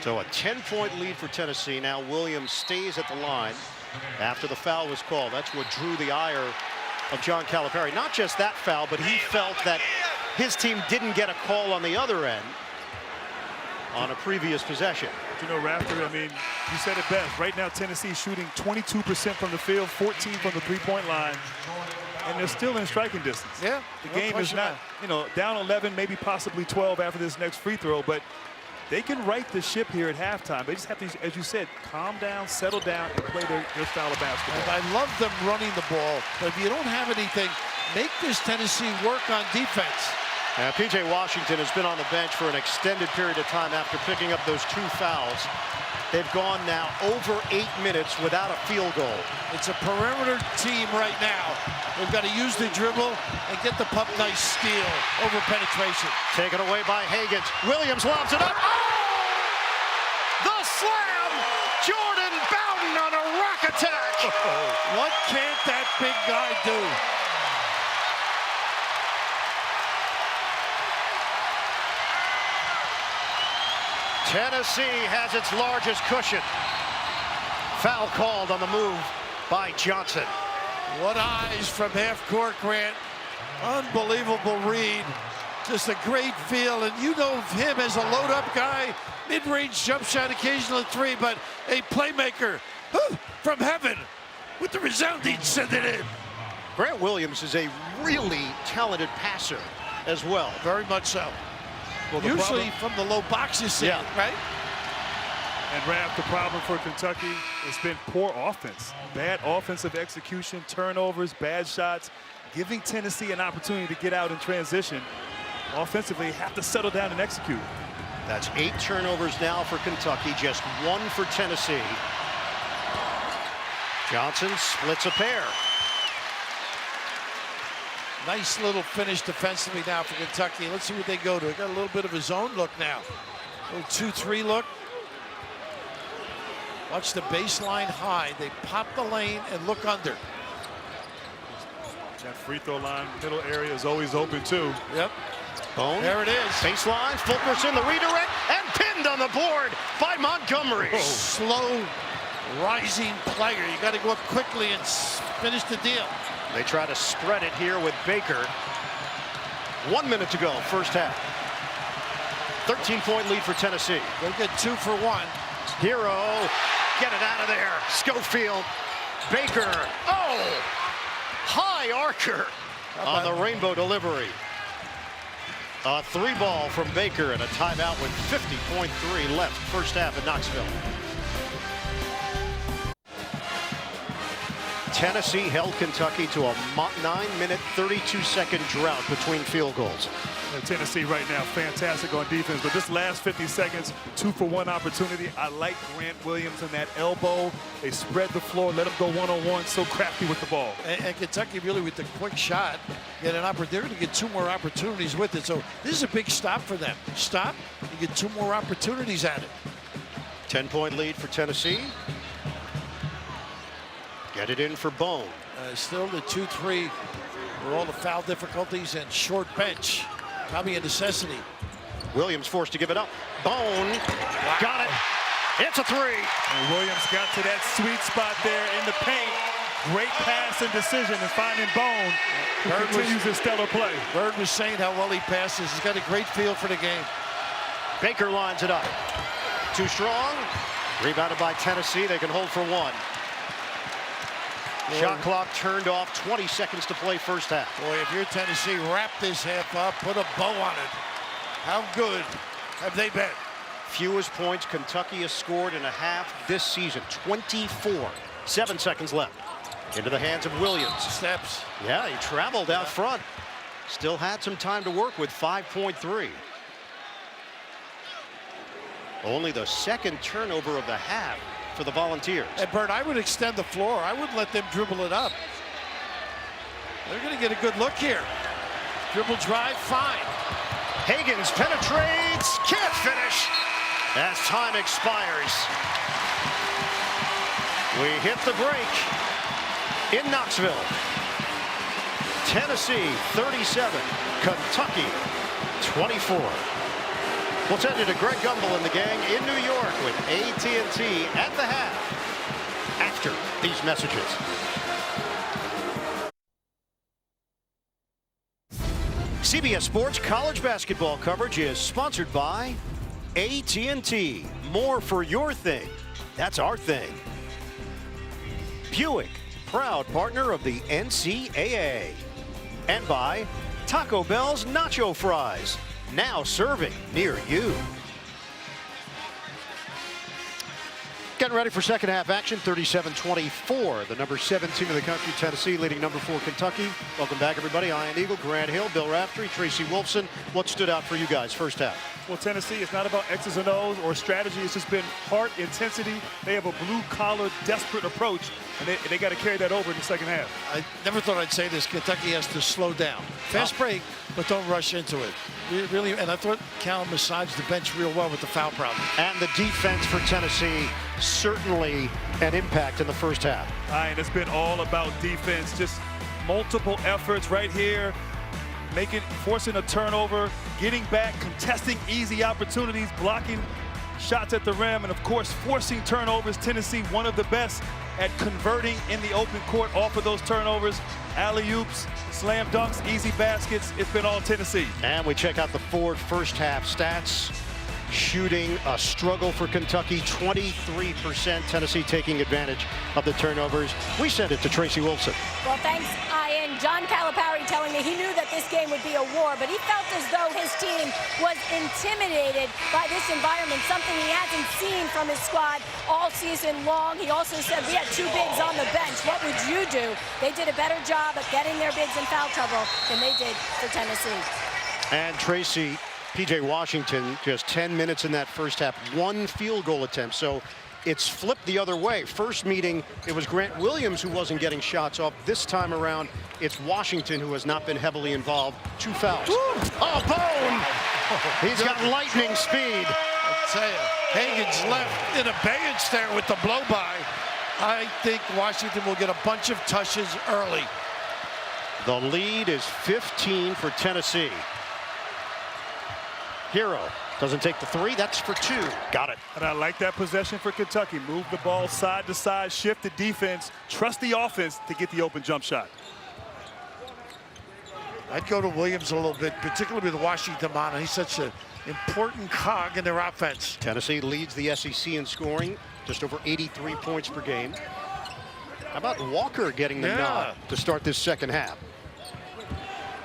So a 10-point lead for Tennessee. Now Williams stays at the line after the foul was called. That's what drew the ire of John Calipari. Not just that foul, but he felt that his team didn't get a call on the other end on a previous possession. You know, Raptor, I mean, you said it best. Right now, Tennessee shooting 22% from the field, 14 from the three-point line, and they're still in striking distance. Yeah. The game is not, you know, down 11, maybe possibly 12 after this next free throw, but they can right the ship here at halftime. They just have to, as you said, calm down, settle down, and play their style of basketball. And I love them running the ball, but if you don't have anything, make this Tennessee work on defense. P.J. Washington has been on the bench for an extended period of time after picking up those 2 fouls. They've gone now over 8 minutes without a field goal. It's a perimeter team right now. They've got to use the dribble and get the puck. Nice steal over penetration. Taken away by Hagans. Williams lobs it up. Oh! The slam! Jordan Bowden on a rack attack. What can't that big guy do? Tennessee has its largest cushion. Foul called on the move by Johnson. What eyes from half court, Grant. Unbelievable read. Just a great feel, and you know him as a load-up guy, mid-range jump shot, occasional three, but a playmaker from heaven with the resounding send it in. Grant Williams is a really talented passer as well. Very much so. Well, usually from the low box you see it, right? And Raph, the problem for Kentucky has been poor offense. Bad offensive execution, turnovers, bad shots, giving Tennessee an opportunity to get out in transition. Offensively, have to settle down and execute. That's 8 turnovers now for Kentucky, just 1 for Tennessee. Johnson splits a pair. Nice little finish defensively now for Kentucky. Let's see what they go to. They got a little bit of a zone look now. A little 2-3 look. Watch the baseline high. They pop the lane and look under. That free throw line, middle area is always open too. Yep. Bone. There it is. Baseline, Fulkerson, the redirect, and pinned on the board by Montgomery. Slow rising player. You got to go up quickly and finish the deal. They try to spread it here with Baker. 1 minute to go, first half. 13-point lead for Tennessee. They'll get 2 for 1. Hero, get it out of there. Schofield, Baker, high archer on the rainbow delivery. A 3-ball from Baker and a timeout with 50.3 left, first half at Knoxville. Tennessee held Kentucky to a 9-minute, 32-second drought between field goals. Tennessee right now, fantastic on defense, but this last 50 seconds, 2 for 1 opportunity. I like Grant Williams and that elbow. They spread the floor, let him go one-on-one, so crafty with the ball. And Kentucky really with the quick shot, get an opportunity to get 2 more opportunities with it. So this is a big stop for them. Stop, you get 2 more opportunities at it. 10-point lead for Tennessee. Get it in for Bone. Still the 2-3 with all the foul difficulties and short bench. Probably a necessity. Williams forced to give it up. Bone, got it. It's a 3. And Williams got to that sweet spot there in the paint. Great pass and decision and finding Bone, who continues his stellar play. Bird was saying how well he passes. He's got a great feel for the game. Baker lines it up. Too strong. Rebounded by Tennessee. They can hold for 1. Shot clock turned off. 20 seconds to play first half. Boy, if you're Tennessee, wrap this half up, put a bow on it. How good have they been? Fewest points Kentucky has scored in a half this season. 24. 7 seconds left. Into the hands of Williams. Steps. Yeah, he traveled out front. Still had some time to work with 5.3. Only the second turnover of the half for the Volunteers. And Bert, I would extend the floor. I wouldn't let them dribble it up. They're going to get a good look here. Dribble drive, fine. Higgins penetrates, can't finish as time expires. We hit the break in Knoxville. Tennessee 37, Kentucky 24. We'll send you to Greg Gumbel and the gang in New York with AT&T at the half after these messages. CBS Sports college basketball coverage is sponsored by AT&T. More for your thing. That's our thing. Buick, proud partner of the NCAA. And by Taco Bell's Nacho Fries. Now serving near you. Getting ready for second half action. 37-24. The number 17 of the country, Tennessee, leading number 4, Kentucky. Welcome back, everybody. Ian Eagle, Grant Hill, Bill Raftery, Tracy Wolfson. What stood out for you guys first half? Well, Tennessee, it's not about X's and O's or strategy. It's just been heart, intensity. They have a blue-collar, desperate approach, and they got to carry that over in the second half. I never thought I'd say this. Kentucky has to slow down. Fast break, but don't rush into it. Really, and I thought Cal massaged the bench real well with the foul problem. And the defense for Tennessee certainly an impact in the first half. And it's been all about defense, just multiple efforts right here, forcing a turnover, getting back, contesting easy opportunities, blocking shots at the rim, and of course forcing turnovers. Tennessee, one of the best at converting in the open court off of those turnovers. Alley-oops, slam dunks, easy baskets. It's been all Tennessee. And we check out the Ford first half stats. Shooting a struggle for Kentucky, 23%. Tennessee taking advantage of the turnovers. We send it to Tracy Wolfson. Well, thanks, Ian. John Calipari telling me he knew that this game would be a war, but he felt as though his team was intimidated by this environment, something he hasn't seen from his squad all season long. He also said, we had 2 bigs on the bench. What would you do? They did a better job of getting their bigs in foul trouble than they did for Tennessee. And Tracy, P.J. Washington, just 10 minutes in that first half, 1 field goal attempt. So it's flipped the other way. First meeting, it was Grant Williams who wasn't getting shots off. This time around, it's Washington who has not been heavily involved. 2 fouls. Woo! Oh, Bone! He's got lightning speed. I'll tell you, Hagan's left in abeyance there with the blow-by. I think Washington will get a bunch of touches early. The lead is 15 for Tennessee. Hero doesn't take the 3. That's for 2. Got it. And I like that possession for Kentucky. Move the ball side to side, shift the defense, trust the offense to get the open jump shot. I'd go to Williams a little bit, particularly with Washington on. He's such an important cog in their offense. Tennessee leads the SEC in scoring, just over 83 points per game. How about Walker getting the nod to start this second half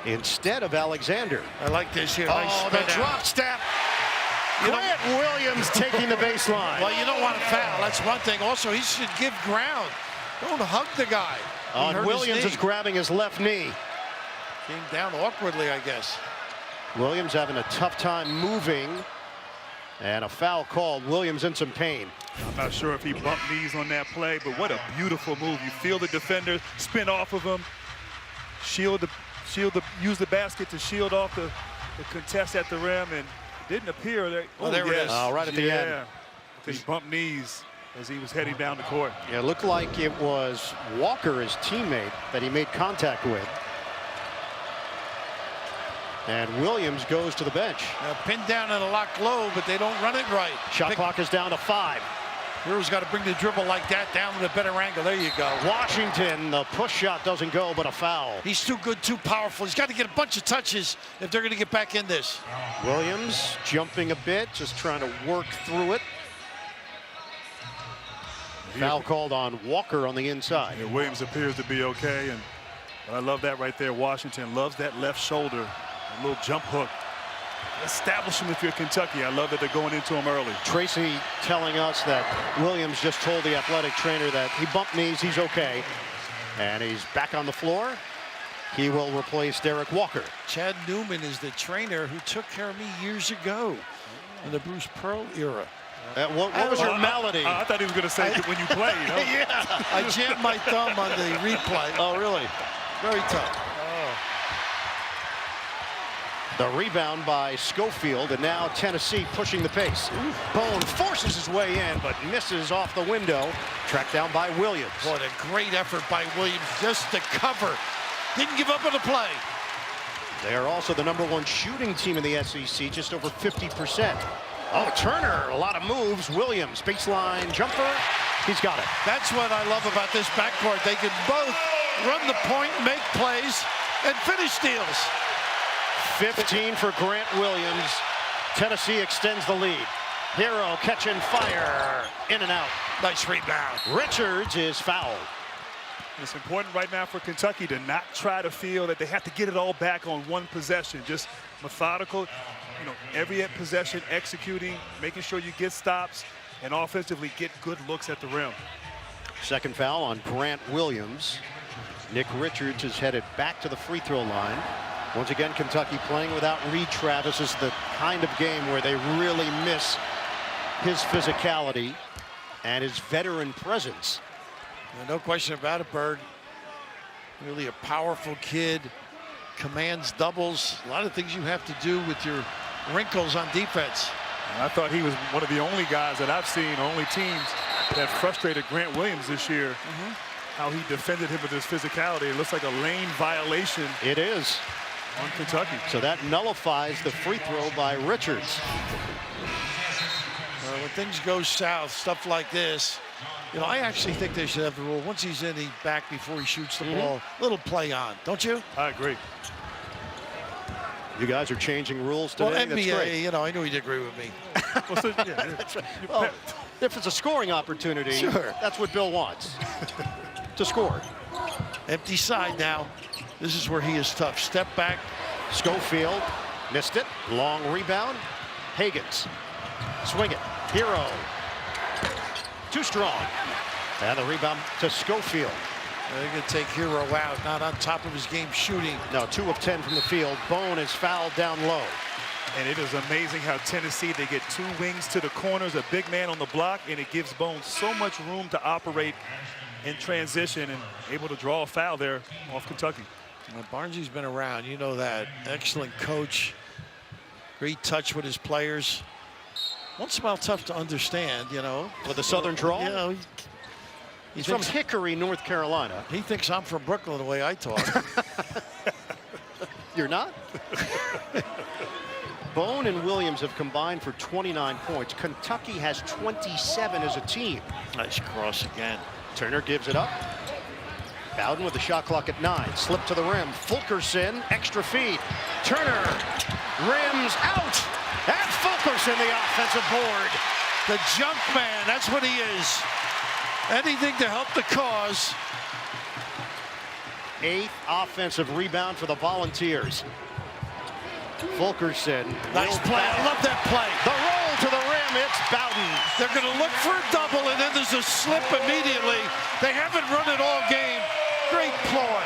instead of Alexander? I like this here. Oh, the drop step. Grant Williams taking the baseline. Well, you don't want to foul. That's one thing. Also, he should give ground. Don't hug the guy. Williams is grabbing his left knee. Came down awkwardly, I guess. Williams having a tough time moving. And a foul called. Williams in some pain. I'm not sure if he bumped knees on that play, but what a beautiful move. You feel the defender spin off of him, use the basket to shield off the contest at the rim, and it didn't appear there. Oh, there it is. Right at the end. Yeah, he bumped knees as he was heading down the court. Yeah, it looked like it was Walker, his teammate, that he made contact with. And Williams goes to the bench. Pinned down and a lock low, but they don't run it right. Shot clock is down to 5. Hero's got to bring the dribble like that down with a better angle. There you go. Washington, the push shot doesn't go, but a foul. He's too good, too powerful. He's got to get a bunch of touches if they're going to get back in this. Williams jumping a bit, just trying to work through it. Foul called on Walker on the inside. Yeah, Williams appears to be okay, and I love that right there. Washington loves that left shoulder. A little jump hook. Establish him if you're Kentucky. I love that they're going into him early. Tracy telling us that Williams just told the athletic trainer that he bumped knees, he's okay. And he's back on the floor. He will replace Derek Walker. Chad Newman is the trainer who took care of me years ago in the Bruce Pearl era. What was your malady? I thought he was going to say when you played. Yeah. I jammed my thumb on the replay. Oh, really? Very tough. The rebound by Schofield, and now Tennessee pushing the pace. Bone forces his way in, but misses off the window. Tracked down by Williams. What a great effort by Williams just to cover. Didn't give up on the play. They are also the #1 shooting team in the SEC, just over 50%. Oh, Turner, a lot of moves. Williams, baseline jumper. He's got it. That's what I love about this backcourt. They can both run the point, make plays, and finish steals. 15 for Grant Williams. Tennessee extends the lead. Hero catching fire. In and out. Nice rebound. Richards is fouled. It's important right now for Kentucky to not try to feel that they have to get it all back on one possession. Just methodical, every possession executing, making sure you get stops, and offensively get good looks at the rim. Second foul on Grant Williams. Nick Richards is headed back to the free throw line. Once again, Kentucky playing without Reed Travis. Is the kind of game where they really miss his physicality and his veteran presence. No question about it, Bird. Really a powerful kid. Commands doubles. A lot of things you have to do with your wrinkles on defense. And I thought he was one of the only guys that I've seen, only teams that frustrated Grant Williams this year. How he defended him with his physicality. It looks like a lane violation. It is. On Kentucky. So that nullifies the free throw by Richards. When things go south, stuff like this, you know, I actually think they should have the rule. Once he's in, he's back before he shoots the ball. Little play on, don't you? I agree. You guys are changing rules today. Well, That's NBA, great. you know, I knew he'd agree with me. Well, if it's a scoring opportunity, sure. That's what Bill wants, to score. Empty side now. This is where he is tough. Step back. Schofield missed it. Long rebound. Higgins. Swing it. Hero. Too strong. And the rebound to Schofield. They're going to take Hero out. Not on top of his game shooting. No, 2 of 10 from the field. Bone is fouled down low. And it is amazing how Tennessee, they get 2 wings to the corners, a big man on the block, and it gives Bone so much room to operate in transition and able to draw a foul there off Kentucky. Well, Barnsley's been around, you know that. Excellent coach. Great touch with his players. Once in a while, tough to understand, you know. With a southern drawl? You know, he's from Hickory, North Carolina. He thinks I'm from Brooklyn the way I talk. You're not? Bone and Williams have combined for 29 points. Kentucky has 27 as a team. Nice cross again. Turner gives it up. Bowden with the shot clock at 9. Slip to the rim. Fulkerson, extra feed. Turner, rims out. And Fulkerson, the offensive board. The junk man, that's what he is. Anything to help the cause. 8th offensive rebound for the Volunteers. Fulkerson. Nice play. I love that play. The roll to the rim. It's Bowden. They're going to look for a double, and then there's a slip immediately. They haven't run it all game. Great ploy.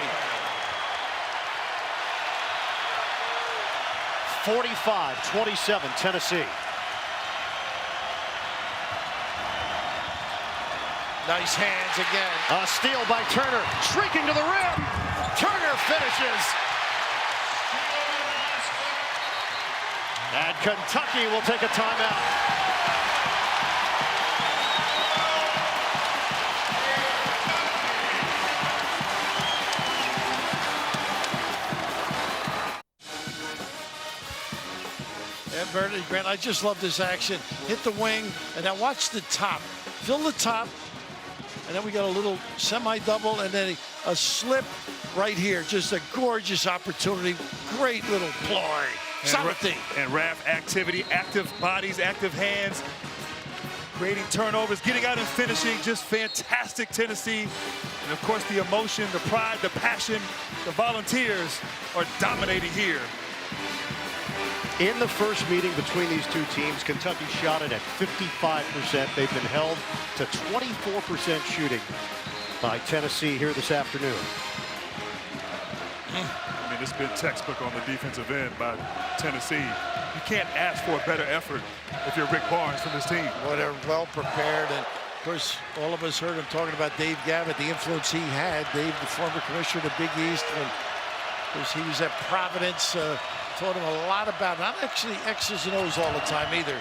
45-27, Tennessee. Nice hands again. A steal by Turner. Streaking to the rim. Turner finishes. And Kentucky will take a timeout. And Grant, I just love this action. Hit the wing, and now watch the top. Fill the top, and then we got a little semi-double, and then a slip right here. Just a gorgeous opportunity. Great little ploy. Solid thing. And Raph activity, active bodies, active hands, creating turnovers, getting out and finishing. Just fantastic Tennessee. And of course, the emotion, the pride, the passion, the Volunteers are dominating here. In the first meeting between these two teams, Kentucky shot it at 55%. They've been held to 24% shooting by Tennessee here this afternoon. I mean, it's been textbook on the defensive end by Tennessee. You can't ask for a better effort if you're Rick Barnes from this team. Well, they're well prepared, and of course, all of us heard him talking about Dave Gavitt, the influence he had. Dave, the former commissioner of the Big East, when of course, he was at Providence. Taught him a lot about not actually X's and O's all the time either.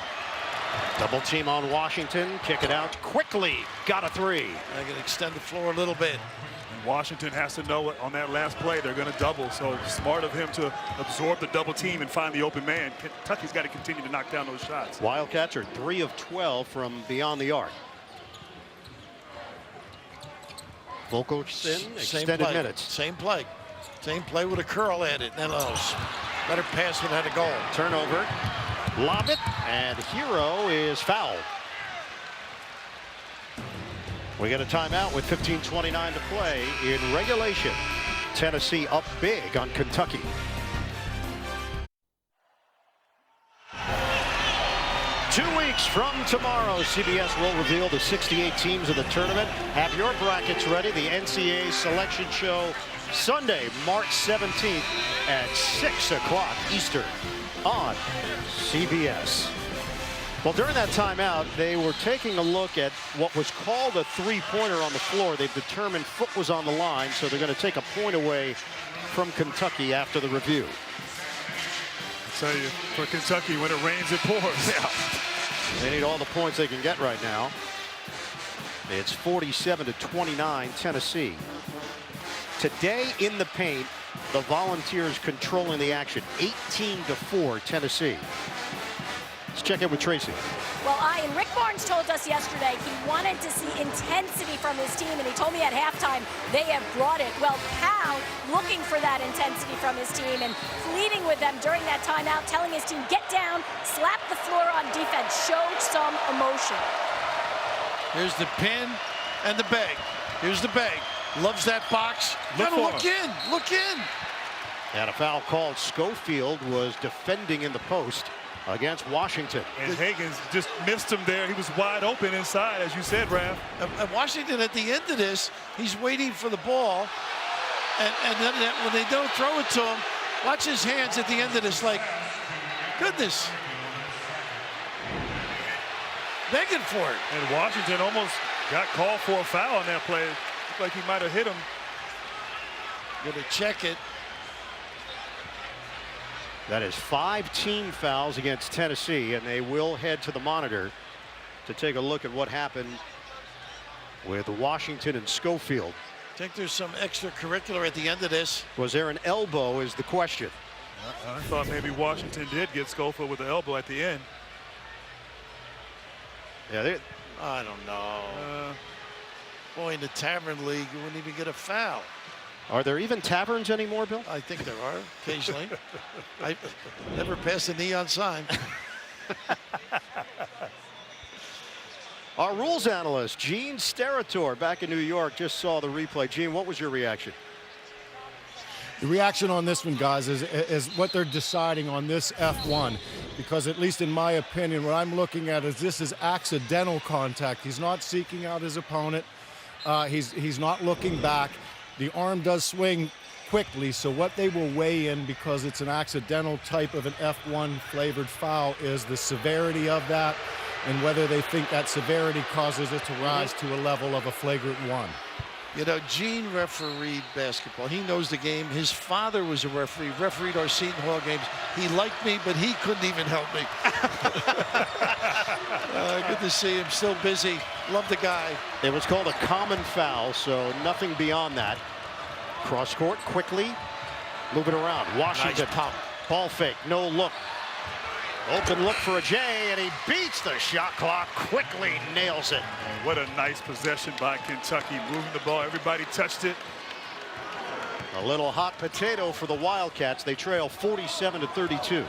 Double team on Washington. Kick it out quickly. Got a 3. I can extend the floor a little bit. And Washington has to know on that last play they're going to double. So smart of him to absorb the double team and find the open man. Kentucky's got to continue to knock down those shots. Wildcats are 3 of 12 from beyond the arc. Fulkerson, extended minutes. Same play. Same play with a curl added. Nellos. Better pass without a goal. Turnover. Lob it. And Hero is fouled. We get a timeout with 15:29 to play in regulation. Tennessee up big on Kentucky. Two weeks from tomorrow, CBS will reveal the 68 teams of the tournament. Have your brackets ready. The NCAA selection show Sunday, March 17th at 6 o'clock Eastern on CBS. Well, during that timeout, they were taking a look at what was called a three-pointer on the floor. They've determined foot was on the line, so they're going to take a point away from Kentucky after the review. I tell you, for Kentucky, when it rains, it pours. Yeah. They need all the points they can get right now. It's 47-29 Tennessee. Today in the paint, the Volunteers controlling the action. 18-4 Tennessee. Let's check in with Tracy. Well, Rick Barnes told us yesterday he wanted to see intensity from his team, and he told me at halftime they have brought it. Well, Cal looking for that intensity from his team and pleading with them during that timeout, telling his team, get down, slap the floor on defense, show some emotion. Here's the pin and the bag. Here's the bag. Loves that box. Look in. Look in. And a foul called. Schofield was defending in the post against Washington. And Higgins just missed him there. He was wide open inside, as you said, Raph. And Washington, at the end of this, he's waiting for the ball. And then when they don't throw it to him, watch his hands at the end of this, like, goodness. Begging for it. And Washington almost got called for a foul on that play. Looked like he might have hit him. Gonna check it. That is 5 team fouls against Tennessee, and they will head to the monitor to take a look at what happened with Washington and Schofield. I think there's some extracurricular at the end of this. Was there an elbow is the question. I thought maybe Washington did get Schofield with the elbow at the end. Yeah, I don't know. Boy, in the Tavern League, you wouldn't even get a foul. are there even taverns anymore, Bill? I think there are, occasionally. I never passed a neon sign. Our rules analyst, Gene Steratore, back in New York, just saw the replay. Gene, what was your reaction? The reaction on this one, guys, is what they're deciding on this F1. Because at least in my opinion, what I'm looking at is this is accidental contact. He's not seeking out his opponent. He's not looking back. The arm does swing quickly, so what they will weigh in, because it's an accidental type of an F1 flavored foul, is the severity of that and whether they think that severity causes it to rise to a level of a flagrant one. You know, Gene refereed basketball. He knows the game. His father was a referee, refereed our Seton Hall games. He liked me, but he couldn't even help me. Good to see him, still busy. Love the guy. It was called a common foul, so nothing beyond that. Cross court quickly, move it around. Washington, Nice pop. Ball fake, no look. Open look for a J, and he beats the shot clock, quickly nails it. And what a nice possession by Kentucky, moving the ball. Everybody touched it. A little hot potato for the Wildcats. They trail 47-32.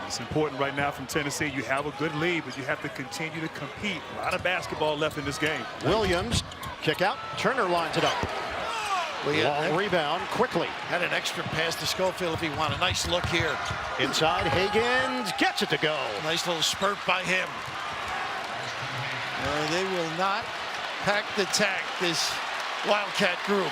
It's important right now from Tennessee. You have a good lead, but you have to continue to compete. A lot of basketball left in this game. Williams, kick out. Turner lines it up. Long rebound, quickly. Had an extra pass to Schofield if he wanted. A nice look here. Inside, Higgins gets it to go. Nice little spurt by him. They will not pack the tack, this Wildcat group.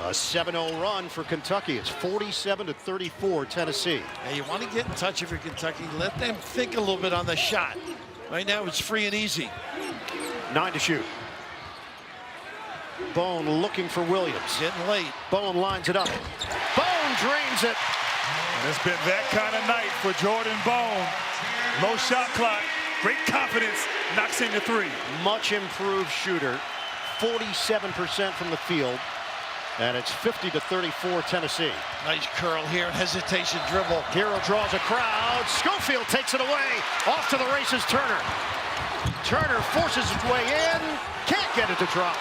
A 7-0 run for Kentucky. It's 47-34 Tennessee. Now you want to get in touch if you're Kentucky. Let them think a little bit on the shot. Right now it's free and easy. 9 to shoot. Bone looking for Williams. Getting late. Bone lines it up. Bone drains it. And it's been that kind of night for Jordan Bone. Low shot clock, great confidence, knocks in the three. Much improved shooter. 47% from the field. And it's 50-34 Tennessee. Nice curl here, hesitation dribble. Hero draws a crowd. Schofield takes it away. Off to the races, Turner. Turner forces his way in. Can't get it to drop.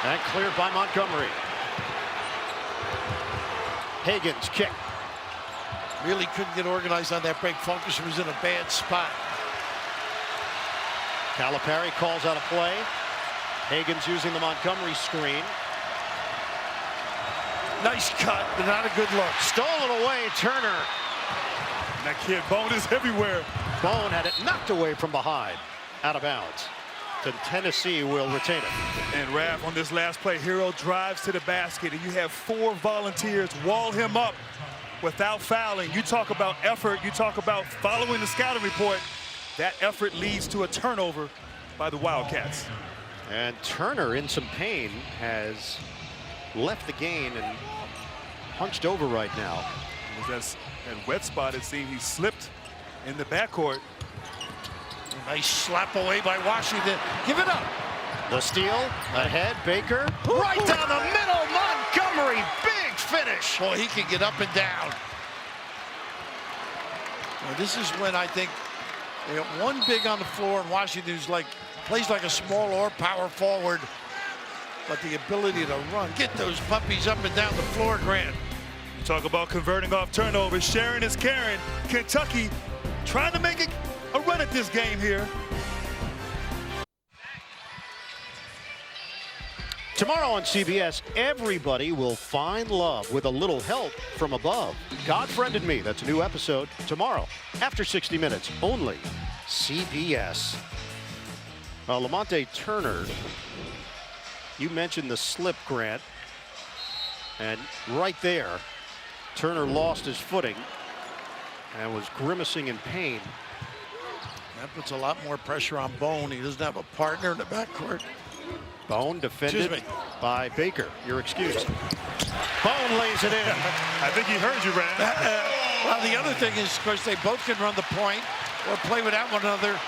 And cleared by Montgomery. Higgins kick. Really couldn't get organized on that break. Funkus was in a bad spot. Calipari calls out a play. Higgins using the Montgomery screen. Nice cut, but not a good look. Stolen away, Turner. And that kid Bone is everywhere. Bone had it knocked away from behind. Out of bounds. So Tennessee will retain it. And Raph, on this last play, Hero drives to the basket, and you have 4 Volunteers wall him up without fouling. You talk about effort. You talk about following the scouting report. That effort leads to a turnover by the Wildcats. And Turner, in some pain, has left the game and hunched over right now. And that wet spot, it seemed he slipped in the backcourt. Nice slap away by Washington. Give it up. The steal, ahead, Baker. Right down the middle, Montgomery, big finish. Boy, he can get up and down. Well, this is when I think they got one big on the floor, and Washington who's plays like a small or power forward. But the ability to run, get those puppies up and down the floor, Grant. You talk about converting off turnovers. Sharon is caring. Kentucky trying to make a run at this game here. Tomorrow on CBS, everybody will find love with a little help from above. God Friended Me. That's a new episode tomorrow after 60 Minutes, only CBS. Lamonte Turner, you mentioned the slip, Grant, and right there, Turner lost his footing and was grimacing in pain. That puts a lot more pressure on Bone. He doesn't have a partner in the backcourt. Bone defended by Baker. You're excused. Bone lays it in. I think he heard you, Brad. Well, the other thing is, of course, they both can run the point or play without one another.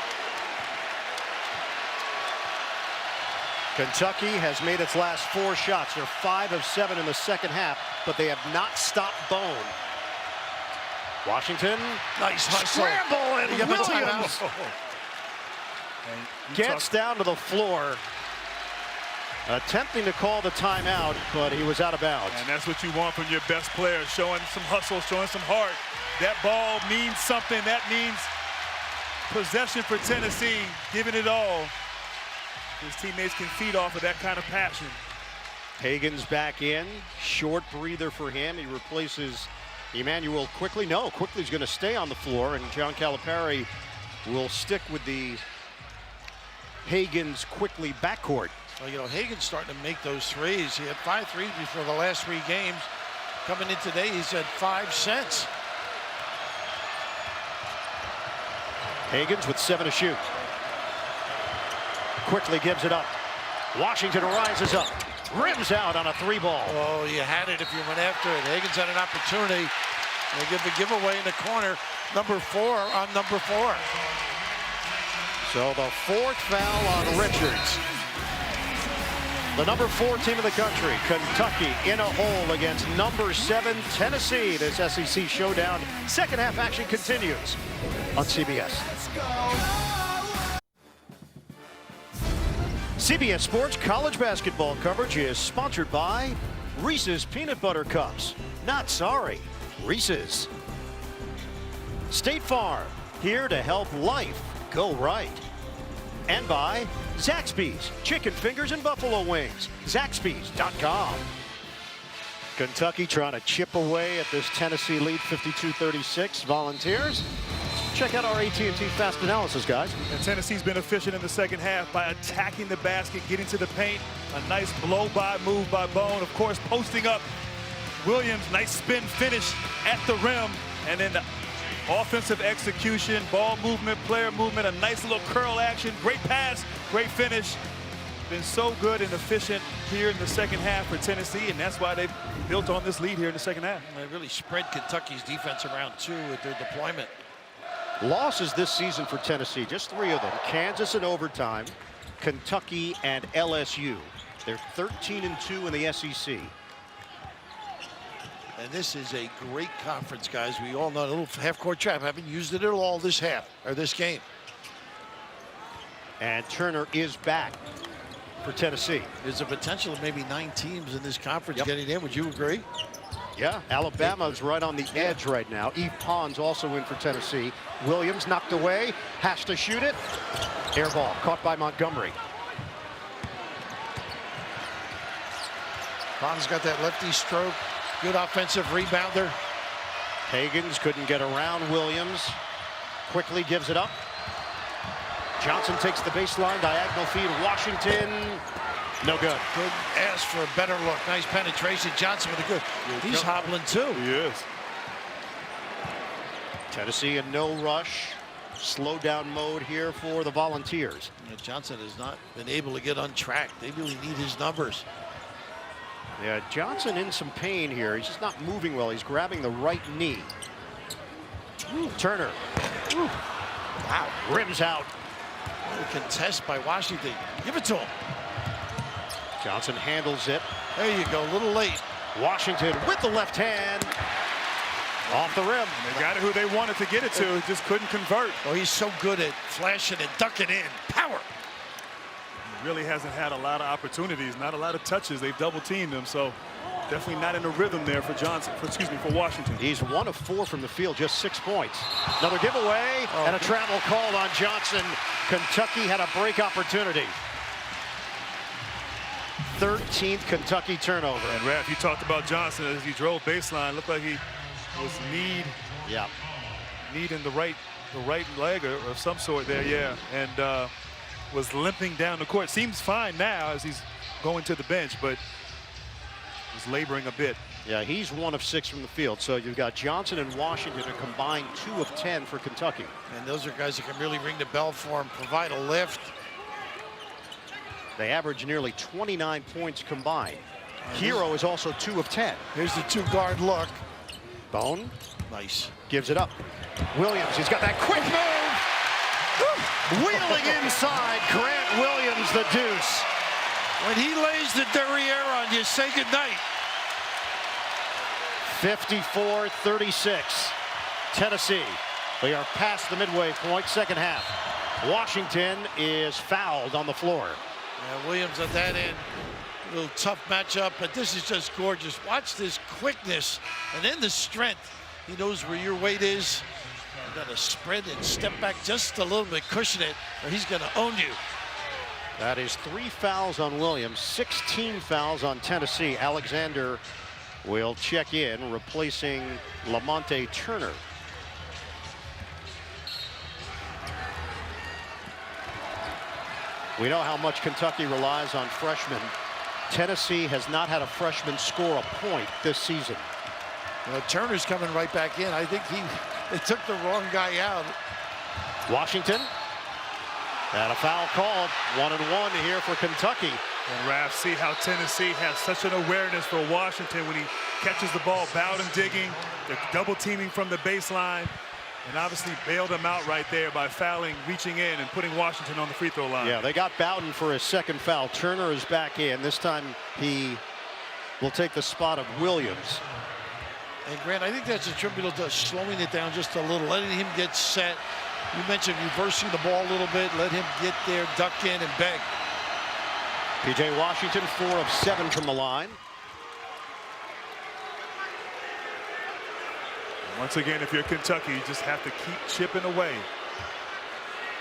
Kentucky has made its last 4 shots. They're 5 of 7 in the second half, but they have not stopped Bone. Washington. Nice hustle. Scramble, and Williams gets down to the floor, attempting to call the timeout, but he was out of bounds. And that's what you want from your best player, showing some hustle, showing some heart. That ball means something. That means possession for Tennessee, giving it all. His teammates can feed off of that kind of passion. Hagan's back in. Short breather for him. He replaces Emmanuel Quickly. No, Quickly's going to stay on the floor, and John Calipari will stick with the Hagan's Quickly backcourt. Well, you know, Hagan's starting to make those threes. He had 5 threes before the last 3 games. Coming in today, he's at 5 cents. Hagan's with 7 to shoot. Quickly gives it up. Washington rises up. Rims out on a 3-ball. Oh, you had it if you went after it. Hagan's had an opportunity. They give the giveaway in the corner. Number 4 on number 4. So the 4th foul on Richards. The number 4 team in the country, Kentucky, in a hole against number 7 Tennessee. This SEC showdown. Second half action continues on CBS. CBS Sports college basketball coverage is sponsored by Reese's Peanut Butter Cups. Not sorry, Reese's. State Farm, here to help life go right. And by Zaxby's, chicken fingers and buffalo wings. Zaxby's.com. Kentucky trying to chip away at this Tennessee lead, 52-36. Volunteers. Check out our AT&T Fast Analysis, guys. And Tennessee's been efficient in the second half by attacking the basket, getting to the paint. A nice blow-by move by Bone. Of course, posting up Williams. Nice spin finish at the rim. And then the offensive execution, ball movement, player movement, a nice little curl action. Great pass, great finish. Been so good and efficient here in the second half for Tennessee, and that's why they've built on this lead here in the second half. They really spread Kentucky's defense around, too, with their deployment. Losses this season for Tennessee, just 3 of them. Kansas in overtime, Kentucky and LSU. They're 13-2 in the SEC. And this is a great conference, guys. We all know a little half-court trap. Haven't used it at all this half, or this game. And Turner is back for Tennessee. There's a potential of maybe 9 teams in this conference getting in. Would you agree? Yeah, Alabama's right on the edge right now. Eve Pond's also in for Tennessee. Williams knocked away, has to shoot it. Air ball caught by Montgomery. Pond's got that lefty stroke. Good offensive rebounder. Hagan's couldn't get around Williams. Quickly gives it up. Johnson takes the baseline, diagonal feed. Washington, no good. Couldn't ask for a better look. Nice penetration. Johnson with a good. He's hobbling too. He is. Tennessee in no rush. Slow down mode here for the Volunteers. Johnson has not been able to get untracked. They really need his numbers. Yeah, Johnson in some pain here. He's just not moving well. He's grabbing the right knee. Turner Ooh. Wow. Rims out. A contest by Washington. Give it to him. Johnson handles it. There you go, a little late. Washington with the left hand. Off the rim. And they got it who they wanted to get it to, just couldn't convert. Oh, he's so good at flashing and ducking in. Power. He really hasn't had a lot of opportunities, not a lot of touches. They've double teamed him, so definitely not in a rhythm there for for Washington. He's 1 of 4 from the field, just 6 points. Another giveaway and a travel called on Johnson. Kentucky had a break opportunity. 13th Kentucky turnover. And Raph, you talked about Johnson as he drove baseline. Looked like he was knee in the right leg or of some sort there, yeah. And was limping down the court. Seems fine now as he's going to the bench, but was laboring a bit. Yeah, he's 1 of 6 from the field. So you've got Johnson and Washington a combined 2 of 10 for Kentucky. And those are guys that can really ring the bell for him, provide a lift. They average nearly 29 points combined. Hero is also 2 of 10. Here's the 2-guard look. Bone. Nice. Gives it up. Williams, he's got that quick move. Wheeling inside, Grant Williams, the deuce. When he lays the derriere on you, say goodnight. 54-36. Tennessee. We are past the midway point, second half. Washington is fouled on the floor. Yeah, Williams at that end. A little tough matchup, but this is just gorgeous. Watch this quickness and then the strength. He knows where your weight is. You got to spread and step back just a little bit, cushion it, or he's going to own you. That is 3 fouls on Williams, 16 fouls on Tennessee. Alexander will check in, replacing Lamonte Turner. We know how much Kentucky relies on freshmen. Tennessee has not had a freshman score a point this season. Well, Turner's coming right back in. I think they took the wrong guy out. Washington. And a foul called. 1-1 here for Kentucky. And Raph, see how Tennessee has such an awareness for Washington when he catches the ball, Bowden digging, they're double teaming from the baseline, and obviously bailed him out right there by fouling, reaching in and putting Washington on the free throw line. Yeah, they got Bowden for his second foul. Turner is back in. This time he will take the spot of Williams. And Grant, I think that's attributable to slowing it down just a little, letting him get set. You mentioned reversing the ball a little bit, let him get there, duck in, and beg. P.J. Washington, 4 of 7 from the line. Once again, if you're Kentucky, you just have to keep chipping away.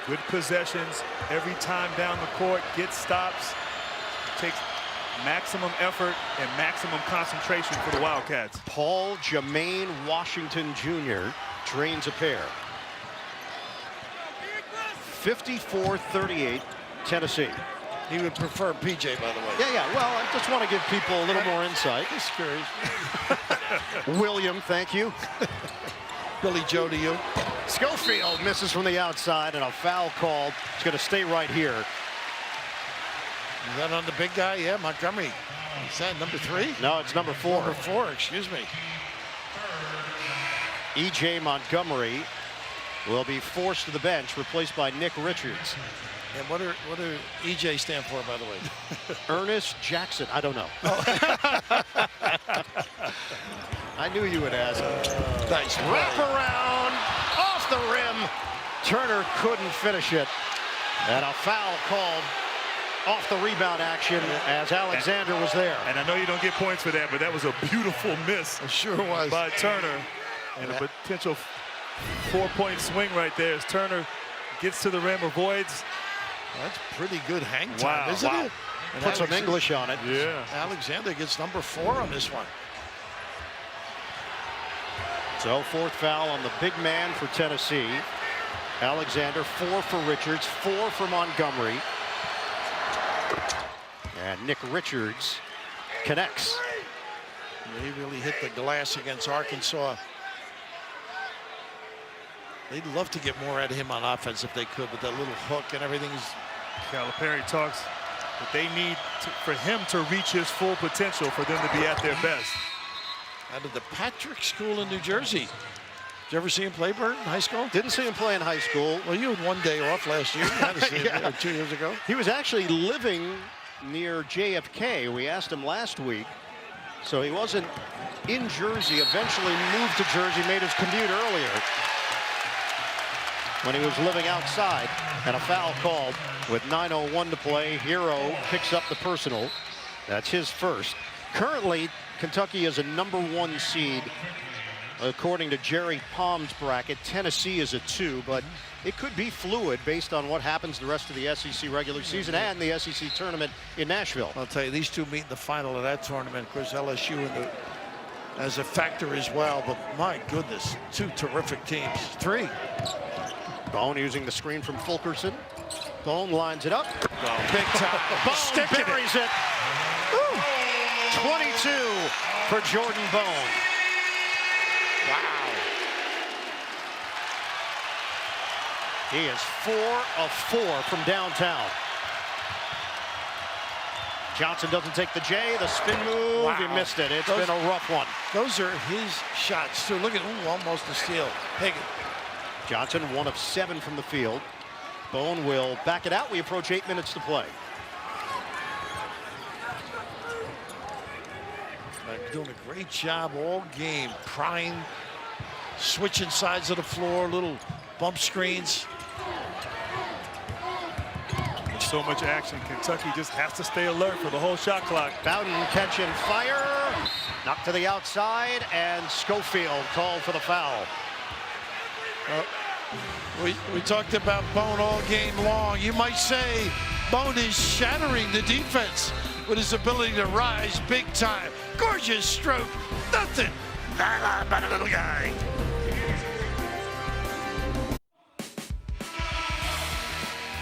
Good possessions every time down the court, get stops. It takes maximum effort and maximum concentration for the Wildcats. Paul Jermaine Washington Jr. drains a pair. 54-38, Tennessee. He would prefer PJ, by the way. Yeah. Well, I just want to give people a little more insight. Just curious. William, thank you. Billy Joe to you. Schofield misses from the outside, and a foul called. It's going to stay right here. Is that on the big guy? Yeah, Montgomery. Is that number 3? No, it's number 4. Number 4, excuse me. E.J. Montgomery will be forced to the bench, replaced by Nick Richards. And what are EJ stand for, by the way? Ernest Jackson. I don't know. I knew you would ask. Nice wrap around off the rim. Turner couldn't finish it. And a foul called off the rebound action as Alexander was there. And I know you don't get points for that, but that was a beautiful miss. It sure was. By Turner. And a potential 4-point swing right there as Turner gets to the rim, avoids. That's pretty good hang time, isn't it? And put some English on it. Yeah. Alexander gets number 4 on this one. So 4th foul on the big man for Tennessee. Alexander, 4 for Richards, 4 for Montgomery. And Nick Richards connects. He really hit the glass against Arkansas. They'd love to get more out of him on offense if they could, with that little hook and everything. Calipari talks that they need for him to reach his full potential for them to be at their best. Out of the Patrick School in New Jersey. Did you ever see him play, Bert, in high school? Didn't see him play in high school. Well, you had 1 day off last year. You had to see him Yeah. 2 years ago. He was actually living near JFK. We asked him last week. So he wasn't in Jersey, eventually moved to Jersey, made his commute earlier when he was living outside, and a foul called with 9:01 to play. Hero picks up the personal. That's his first. Currently, Kentucky is a #1 seed according to Jerry Palm's bracket. Tennessee is a 2, but it could be fluid based on what happens the rest of the SEC regular season and the SEC tournament in Nashville. I'll tell you, these two meet in the final of that tournament. Of course, LSU as a factor as well, but my goodness, 2 terrific teams. 3. Bone using the screen from Fulkerson. Bone lines it up. Big time. Bone buries it. Ooh. 22 for Jordan Bone. Wow. He is 4 of 4 from downtown. Johnson doesn't take the J. The spin move. Wow. He missed it. It's been a rough one. Those are his shots, too. Look at almost a steal. Higgins. Johnson 1 of 7 from the field. Bone will back it out. We approach 8 minutes to play. Doing a great job all game, prying, switching sides of the floor, little bump screens. There's so much action. Kentucky just has to stay alert for the whole shot clock. Bowden catch and fire. Knocked to the outside, and Schofield called for the foul. We talked about Bone all game long. You might say Bone is shattering the defense with his ability to rise big time. Gorgeous stroke. Nothing but a little guy.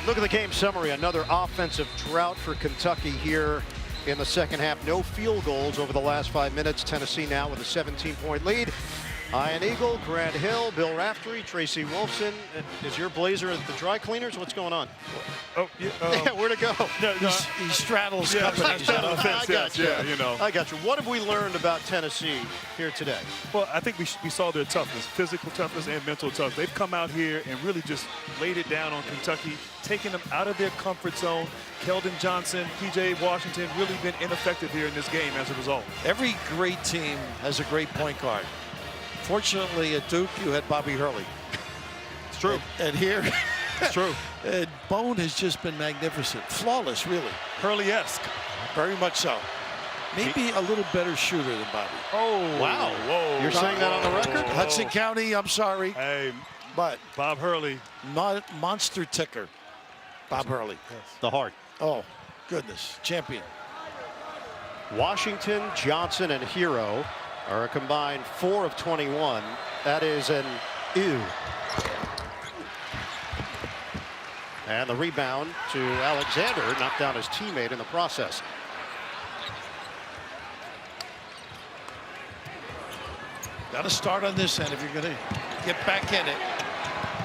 Look at the game summary. Another offensive drought for Kentucky here in the second half. No field goals over the last 5 minutes. Tennessee now with a 17-point lead. Ian Eagle, Grant Hill, Bill Raftery, Tracy Wolfson. Is your blazer at the dry cleaners? What's going on? Oh, yeah, Yeah, where'd it go? He straddles Yeah, companies. I got you. Yeah, you know. I got you. What have we learned about Tennessee here today? Well, I think we saw their toughness, physical toughness and mental toughness. They've come out here and really just laid it down on Kentucky, taking them out of their comfort zone. Keldon Johnson, P.J. Washington really been ineffective here in this game as a result. Every great team has a great point guard. Fortunately, at Duke, you had Bobby Hurley. It's true. And here, It's true. Bone has just been magnificent. Flawless, really. Hurley-esque. Very much so. Maybe a little better shooter than Bobby. Oh, Wow. Whoa. You're saying that on the record? Hudson County, I'm sorry. Hey, But Bob Hurley. monster ticker. Bob Hurley. The heart. Oh, goodness. Champion. Washington, Johnson, and Hero are a combined 4 of 21. That is an ew. And the rebound to Alexander, knocked down his teammate in the process. Got to start on this end if you're going to get back in it.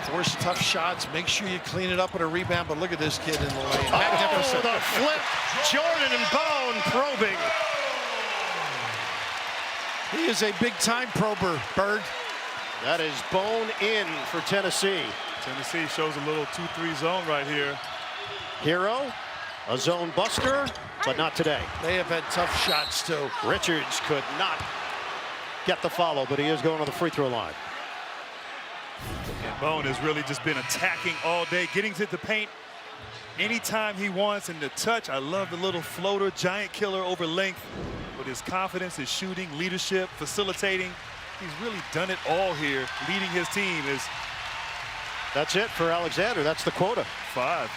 Force tough shots. Make sure you clean it up with a rebound. But look at this kid in the lane. Magnificent. The flip. Jordan and Bone probing. He is a big-time prober, Bird. That is Bone in for Tennessee. Tennessee shows a little 2-3 zone right here. Hero, a zone buster, but not today. They have had tough shots, too. Richards could not get the follow, but he is going to the free throw line. And Bone has really just been attacking all day, getting to the paint anytime he wants. And the touch, I love the little floater, giant killer over length. With his confidence, his shooting, leadership, facilitating, he's really done it all here. Leading his team is That's it for Alexander. That's the quota. 5.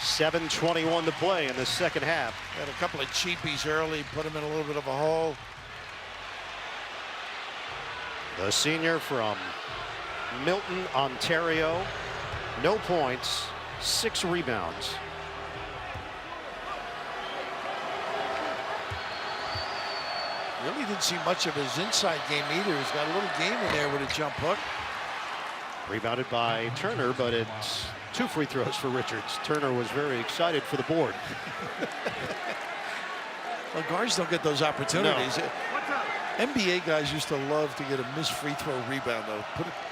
7:21 to play in the second half. Had a couple of cheapies early, put him in a little bit of a hole. The senior from Milton, Ontario. No points, 6 rebounds. Really didn't see much of his inside game either. He's got a little game in there with a jump hook. Rebounded by Turner, but it's 2 free throws for Richards. Turner was very excited for the board. Well, guards don't get those opportunities. NBA guys used to love to get a missed free throw rebound, though.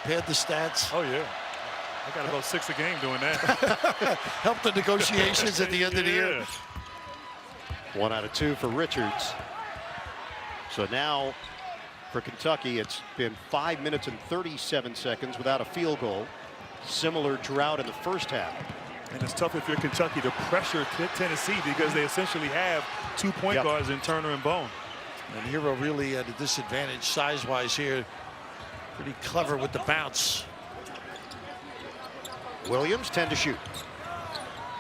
Pad the stats. Oh, yeah. I got about 6 a game doing that. Help the negotiations at the end of the year. 1 out of 2 for Richards. So now for Kentucky, it's been 5 minutes and 37 seconds without a field goal. Similar drought in the first half. And it's tough if you're Kentucky to pressure Tennessee because they essentially have 2 point guards in Turner and Bone. And Hero really at a disadvantage size-wise here. Pretty clever with the bounce. Williams 10 to shoot.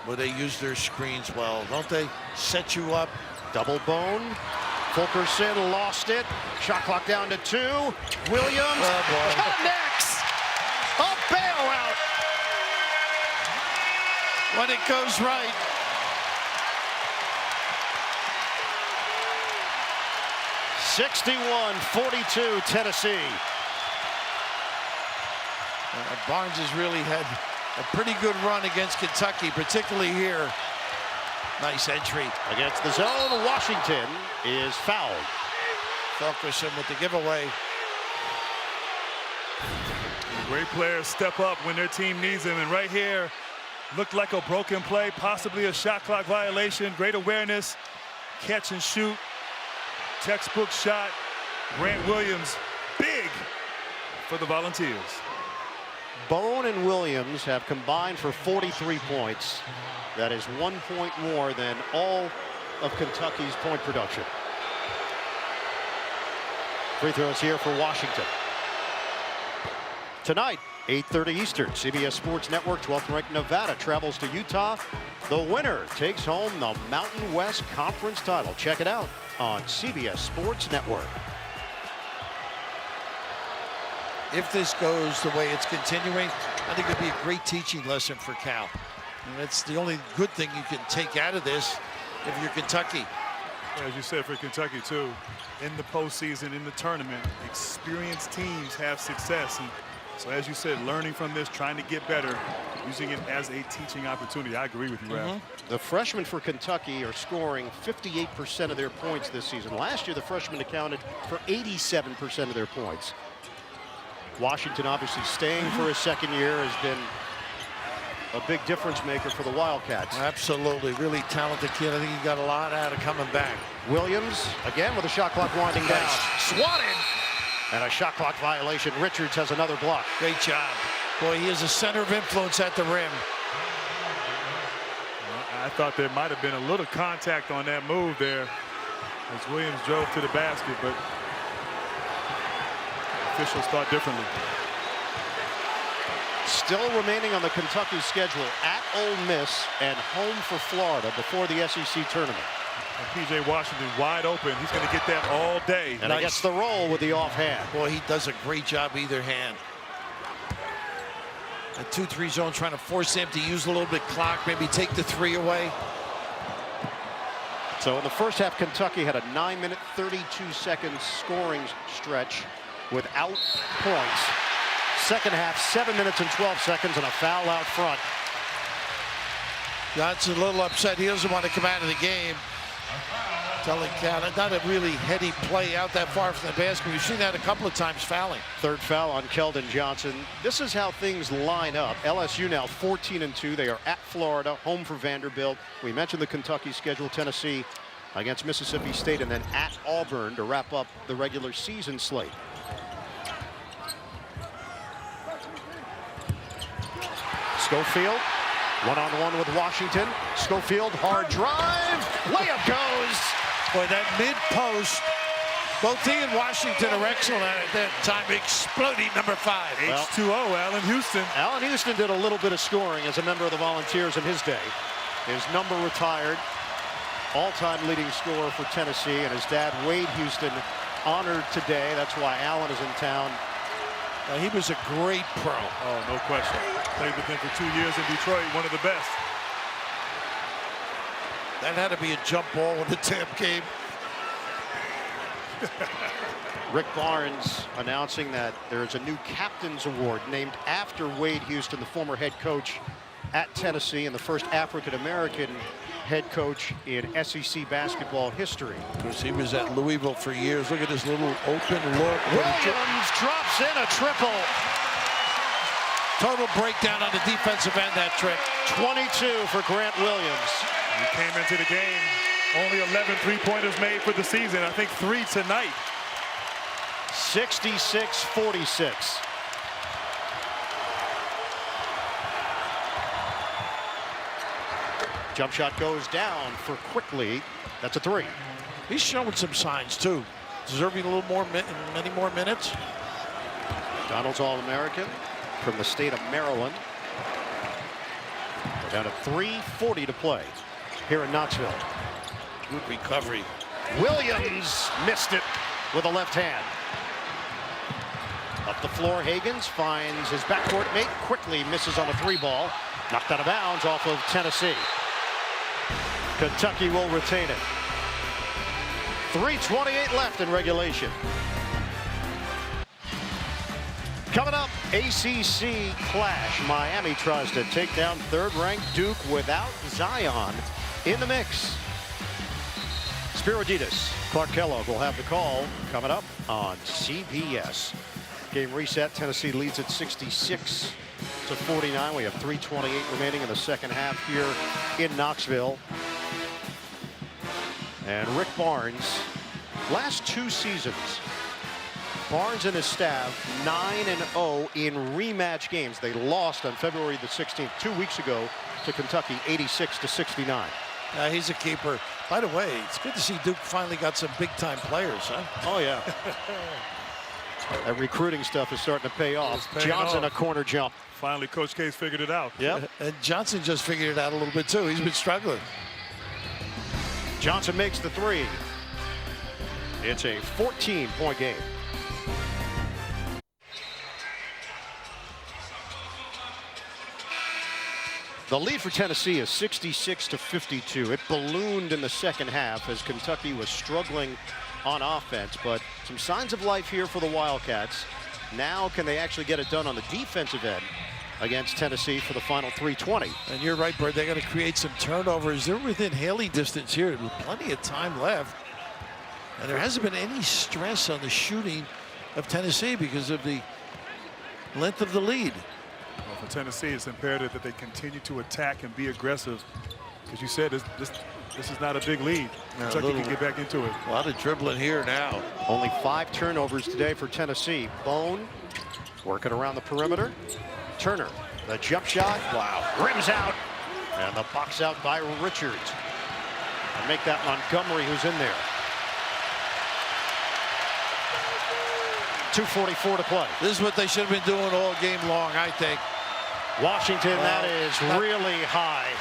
Well, they use their screens well, don't they? Set you up. Double Bone. Fulkerson lost it. Shot clock down to 2. Williams connects. A bailout. When it goes right. (61-42) Tennessee. Barnes has really had a pretty good run against Kentucky, particularly here. Nice entry. Against the zone, Washington is fouled. Fulkerson with the giveaway. Great players step up when their team needs them. And right here, looked like a broken play, possibly a shot clock violation. Great awareness, catch and shoot. Textbook shot. Grant Williams, big for the Volunteers. Bone and Williams have combined for 43 points. That is 1 point more than all of Kentucky's point production. Free throws here for Washington. Tonight, 8:30 Eastern, CBS Sports Network, 12th ranked Nevada travels to Utah. The winner takes home the Mountain West Conference title. Check it out on CBS Sports Network. If this goes the way it's continuing, I think it'd be a great teaching lesson for Cal. And that's the only good thing you can take out of this if you're Kentucky. As you said, for Kentucky, too, in the postseason, in the tournament, experienced teams have success. And so, as you said, learning from this, trying to get better, using it as a teaching opportunity. I agree with you, Ralph. The freshmen for Kentucky are scoring 58% of their points this season. Last year, the freshmen accounted for 87% of their points. Washington obviously staying for his second year has been a big difference maker for the Wildcats. Absolutely, really talented kid. I think he got a lot out of coming back. Williams again with a shot clock winding down. Swatted. And a shot clock violation. Richards has another block. Great job. Boy, he is a center of influence at the rim. I thought there might have been a little contact on that move there as Williams drove to the basket, but officials thought differently. Still remaining on the Kentucky schedule at Ole Miss and home for Florida before the SEC tournament. And P.J. Washington wide open. He's going to get that all day. And he gets the roll with the offhand. Boy, he does a great job either hand. A 2-3 zone trying to force him to use a little bit clock, maybe take the 3 away. So in the first half, Kentucky had a 9-minute, 32-second scoring stretch without points. Second half, 7 minutes and 12 seconds and a foul out front. Johnson a little upset. He doesn't want to come out of the game. Telling Cal, not a really heady play out that far from the basket. We've seen that a couple of times fouling. Third foul on Keldon Johnson. This is how things line up. LSU now 14-2. They are at Florida, home for Vanderbilt. We mentioned the Kentucky schedule, Tennessee against Mississippi State, and then at Auburn to wrap up the regular season slate. Schofield, one-on-one with Washington. Schofield, hard drive, layup goes. Boy, that mid-post, both he and Washington are excellent at that time, exploding number 5. H2O, Allen Houston. Allen Houston did a little bit of scoring as a member of the Volunteers in his day. His number retired, all-time leading scorer for Tennessee, and his dad, Wade Houston, honored today. That's why Allen is in town. He was a great pro. Oh, no question. Played with him for 2 years in Detroit, one of the best. That had to be a jump ball in the tap game. Rick Barnes announcing that there is a new captain's award named after Wade Houston, the former head coach at Tennessee and the first African-American head coach in SEC basketball history. Of course, he was at Louisville for years. Look at this little open look. Williams drops in a triple. Total breakdown on the defensive end that trip. 22 for Grant Williams. He came into the game, only 11 three-pointers made for the season. I think 3 tonight. 66-46. Jump shot goes down for Quickly. That's a 3. He's showing some signs too, deserving a little more, many more minutes. Donald's All-American from the state of Maryland. We're down to 3:40 to play here in Knoxville. Good recovery. Williams missed it with a left hand. Up the floor, Higgins finds his backcourt mate. Quickly misses on a 3-ball. Knocked out of bounds off of Tennessee. Kentucky will retain it. 3:28 left in regulation. Coming up, ACC clash. Miami tries to take down third-ranked Duke without Zion in the mix. Spiriditas, Clark Kellogg will have the call coming up on CBS. Game reset. Tennessee leads at 66-49. We have 3:28 remaining in the second half here in Knoxville. And Rick Barnes, last 2 seasons, Barnes and his staff 9-0 in rematch games. They lost on February the 16th, 2 weeks ago, to Kentucky, 86-69. He's a keeper. By the way, it's good to see Duke finally got some big-time players, huh? Oh, yeah. That recruiting stuff is starting to pay off. Johnson, a corner jump. Finally, Coach K's figured it out. Yep. And Johnson just figured it out a little bit, too. He's been struggling. Johnson makes the 3. It's a 14-point game. The lead for Tennessee is 66-52. It ballooned in the second half as Kentucky was struggling on offense, but some signs of life here for the Wildcats. Now can they actually get it done on the defensive end against Tennessee for the final 3:20? And you're right, Bert. They got to create some turnovers. They're within hailing distance here with plenty of time left. And there hasn't been any stress on the shooting of Tennessee because of the length of the lead. Well, for Tennessee, it's imperative that they continue to attack and be aggressive. Because you said this is not a big lead. Kentucky can get back into it. A lot of dribbling here now. Only 5 turnovers today for Tennessee. Bone working around the perimeter. Turner, the jump shot. Wow. Rims out. And the box out by Richards. And make that Montgomery who's in there. 2:44 to play. This is what they should have been doing all game long, I think. Washington, that is really high.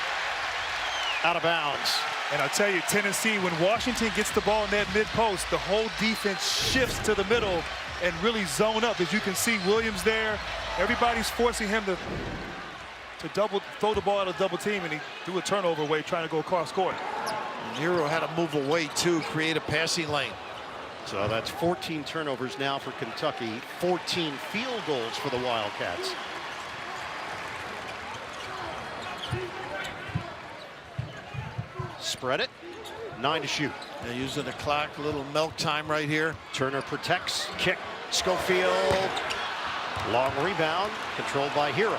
Out of bounds. And I'll tell you, Tennessee, when Washington gets the ball in that mid-post, the whole defense shifts to the middle and really zone up. As you can see, Williams there. Everybody's forcing him to throw the ball out of double team, and he threw a turnover away trying to go across court. Nero had to move away, too, create a passing lane. So that's 14 turnovers now for Kentucky, 14 field goals for the Wildcats. Spread it, 9 to shoot. They're using the clock, a little milk time right here. Turner protects, kick, Schofield. Long rebound, controlled by Hero.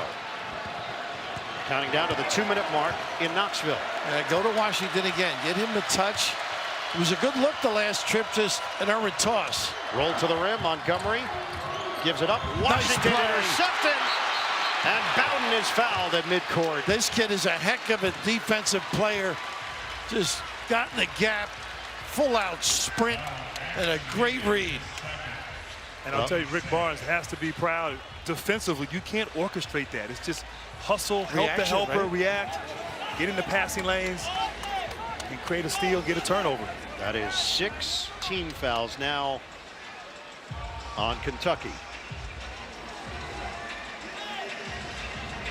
Counting down to the 2-minute mark in Knoxville. Go to Washington again, get him to touch. It was a good look the last trip, just an errant toss. Rolled to the rim, Montgomery gives it up. Washington intercepted, and Bowden is fouled at midcourt. This kid is a heck of a defensive player. Just got in the gap, full-out sprint, and a great read. And I'll tell you, Rick Barnes has to be proud. Defensively, you can't orchestrate that. It's just hustle, help the helper, right? React, get in the passing lanes, and create a steal, get a turnover. That is 6 team fouls now on Kentucky.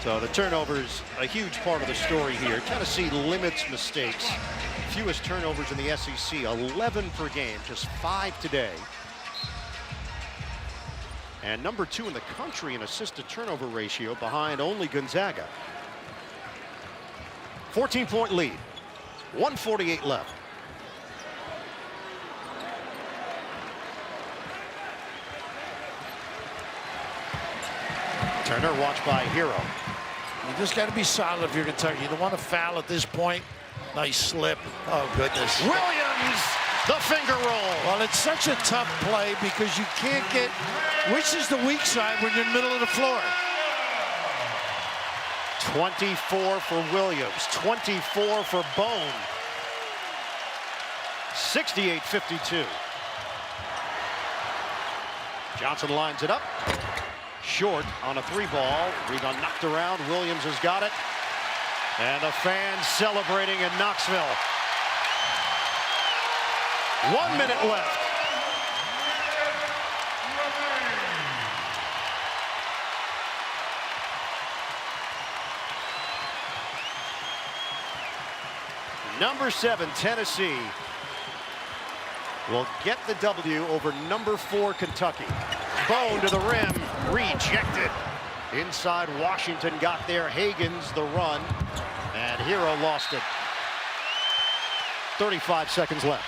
So the turnovers, a huge part of the story here. Tennessee limits mistakes. Fewest turnovers in the SEC, 11 per game, just 5 today. And number 2 in the country in assist-to-turnover ratio, behind only Gonzaga. 14-point lead. 1:48 left. Turner watched by Hero. You just got to be solid if you're Kentucky. You don't want to foul at this point. Nice slip. Oh, goodness. Williams, the finger roll. Well, it's such a tough play because you can't get, which is the weak side when you're in the middle of the floor. 24 for Williams, 24 for Bone. 68-52. Johnson lines it up. Short on a 3-ball. Rebound knocked around. Williams has got it. And the fans celebrating in Knoxville. 1 minute left. Number 7, Tennessee will get the W over number 4, Kentucky. Bone to the rim, rejected. Inside Washington got there. Hagan's the run, and Hero lost it. 35 seconds left.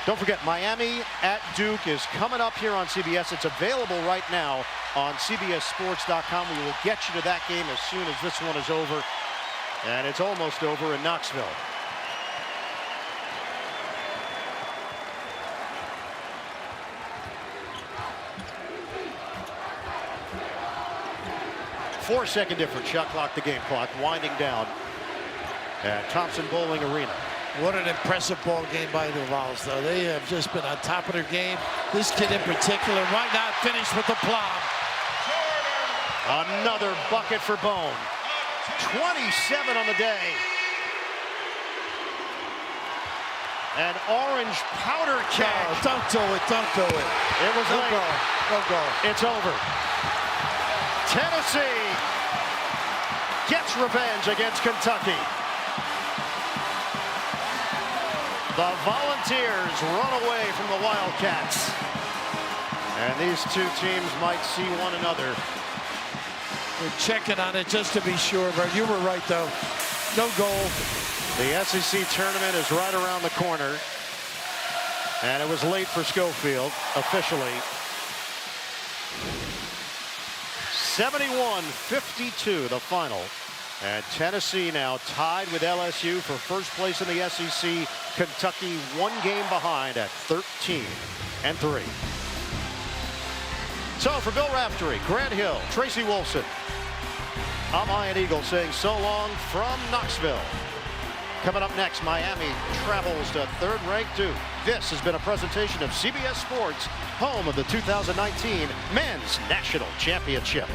Don't forget, Miami at Duke is coming up here on CBS. It's available right now on CBSSports.com. We will get you to that game as soon as this one is over, and it's almost over in Knoxville. Four-second difference. Shot clock, the game clock, winding down at Thompson Bowling Arena. What an impressive ball game by the Vols, though. They have just been on top of their game. This kid in particular, why not finish with the plum? Another bucket for Bone. 27 on the day. An orange powder keg. No, don't do it, don't do it. It was Don't late. go, don't go. It's over. Tennessee gets revenge against Kentucky. The Volunteers run away from the Wildcats. And these two teams might see one another. We're checking on it just to be sure, but you were right, though. No goal. The SEC tournament is right around the corner. And it was late for Schofield, officially. 71-52, the final. And Tennessee now tied with LSU for first place in the SEC. Kentucky 1 game behind at 13-3. So for Bill Raftery, Grant Hill, Tracy Wolfson, I'm Ian Eagle saying so long from Knoxville. Coming up next, Miami travels to third-ranked Duke. This has been a presentation of CBS Sports, home of the 2019 Men's National Championship.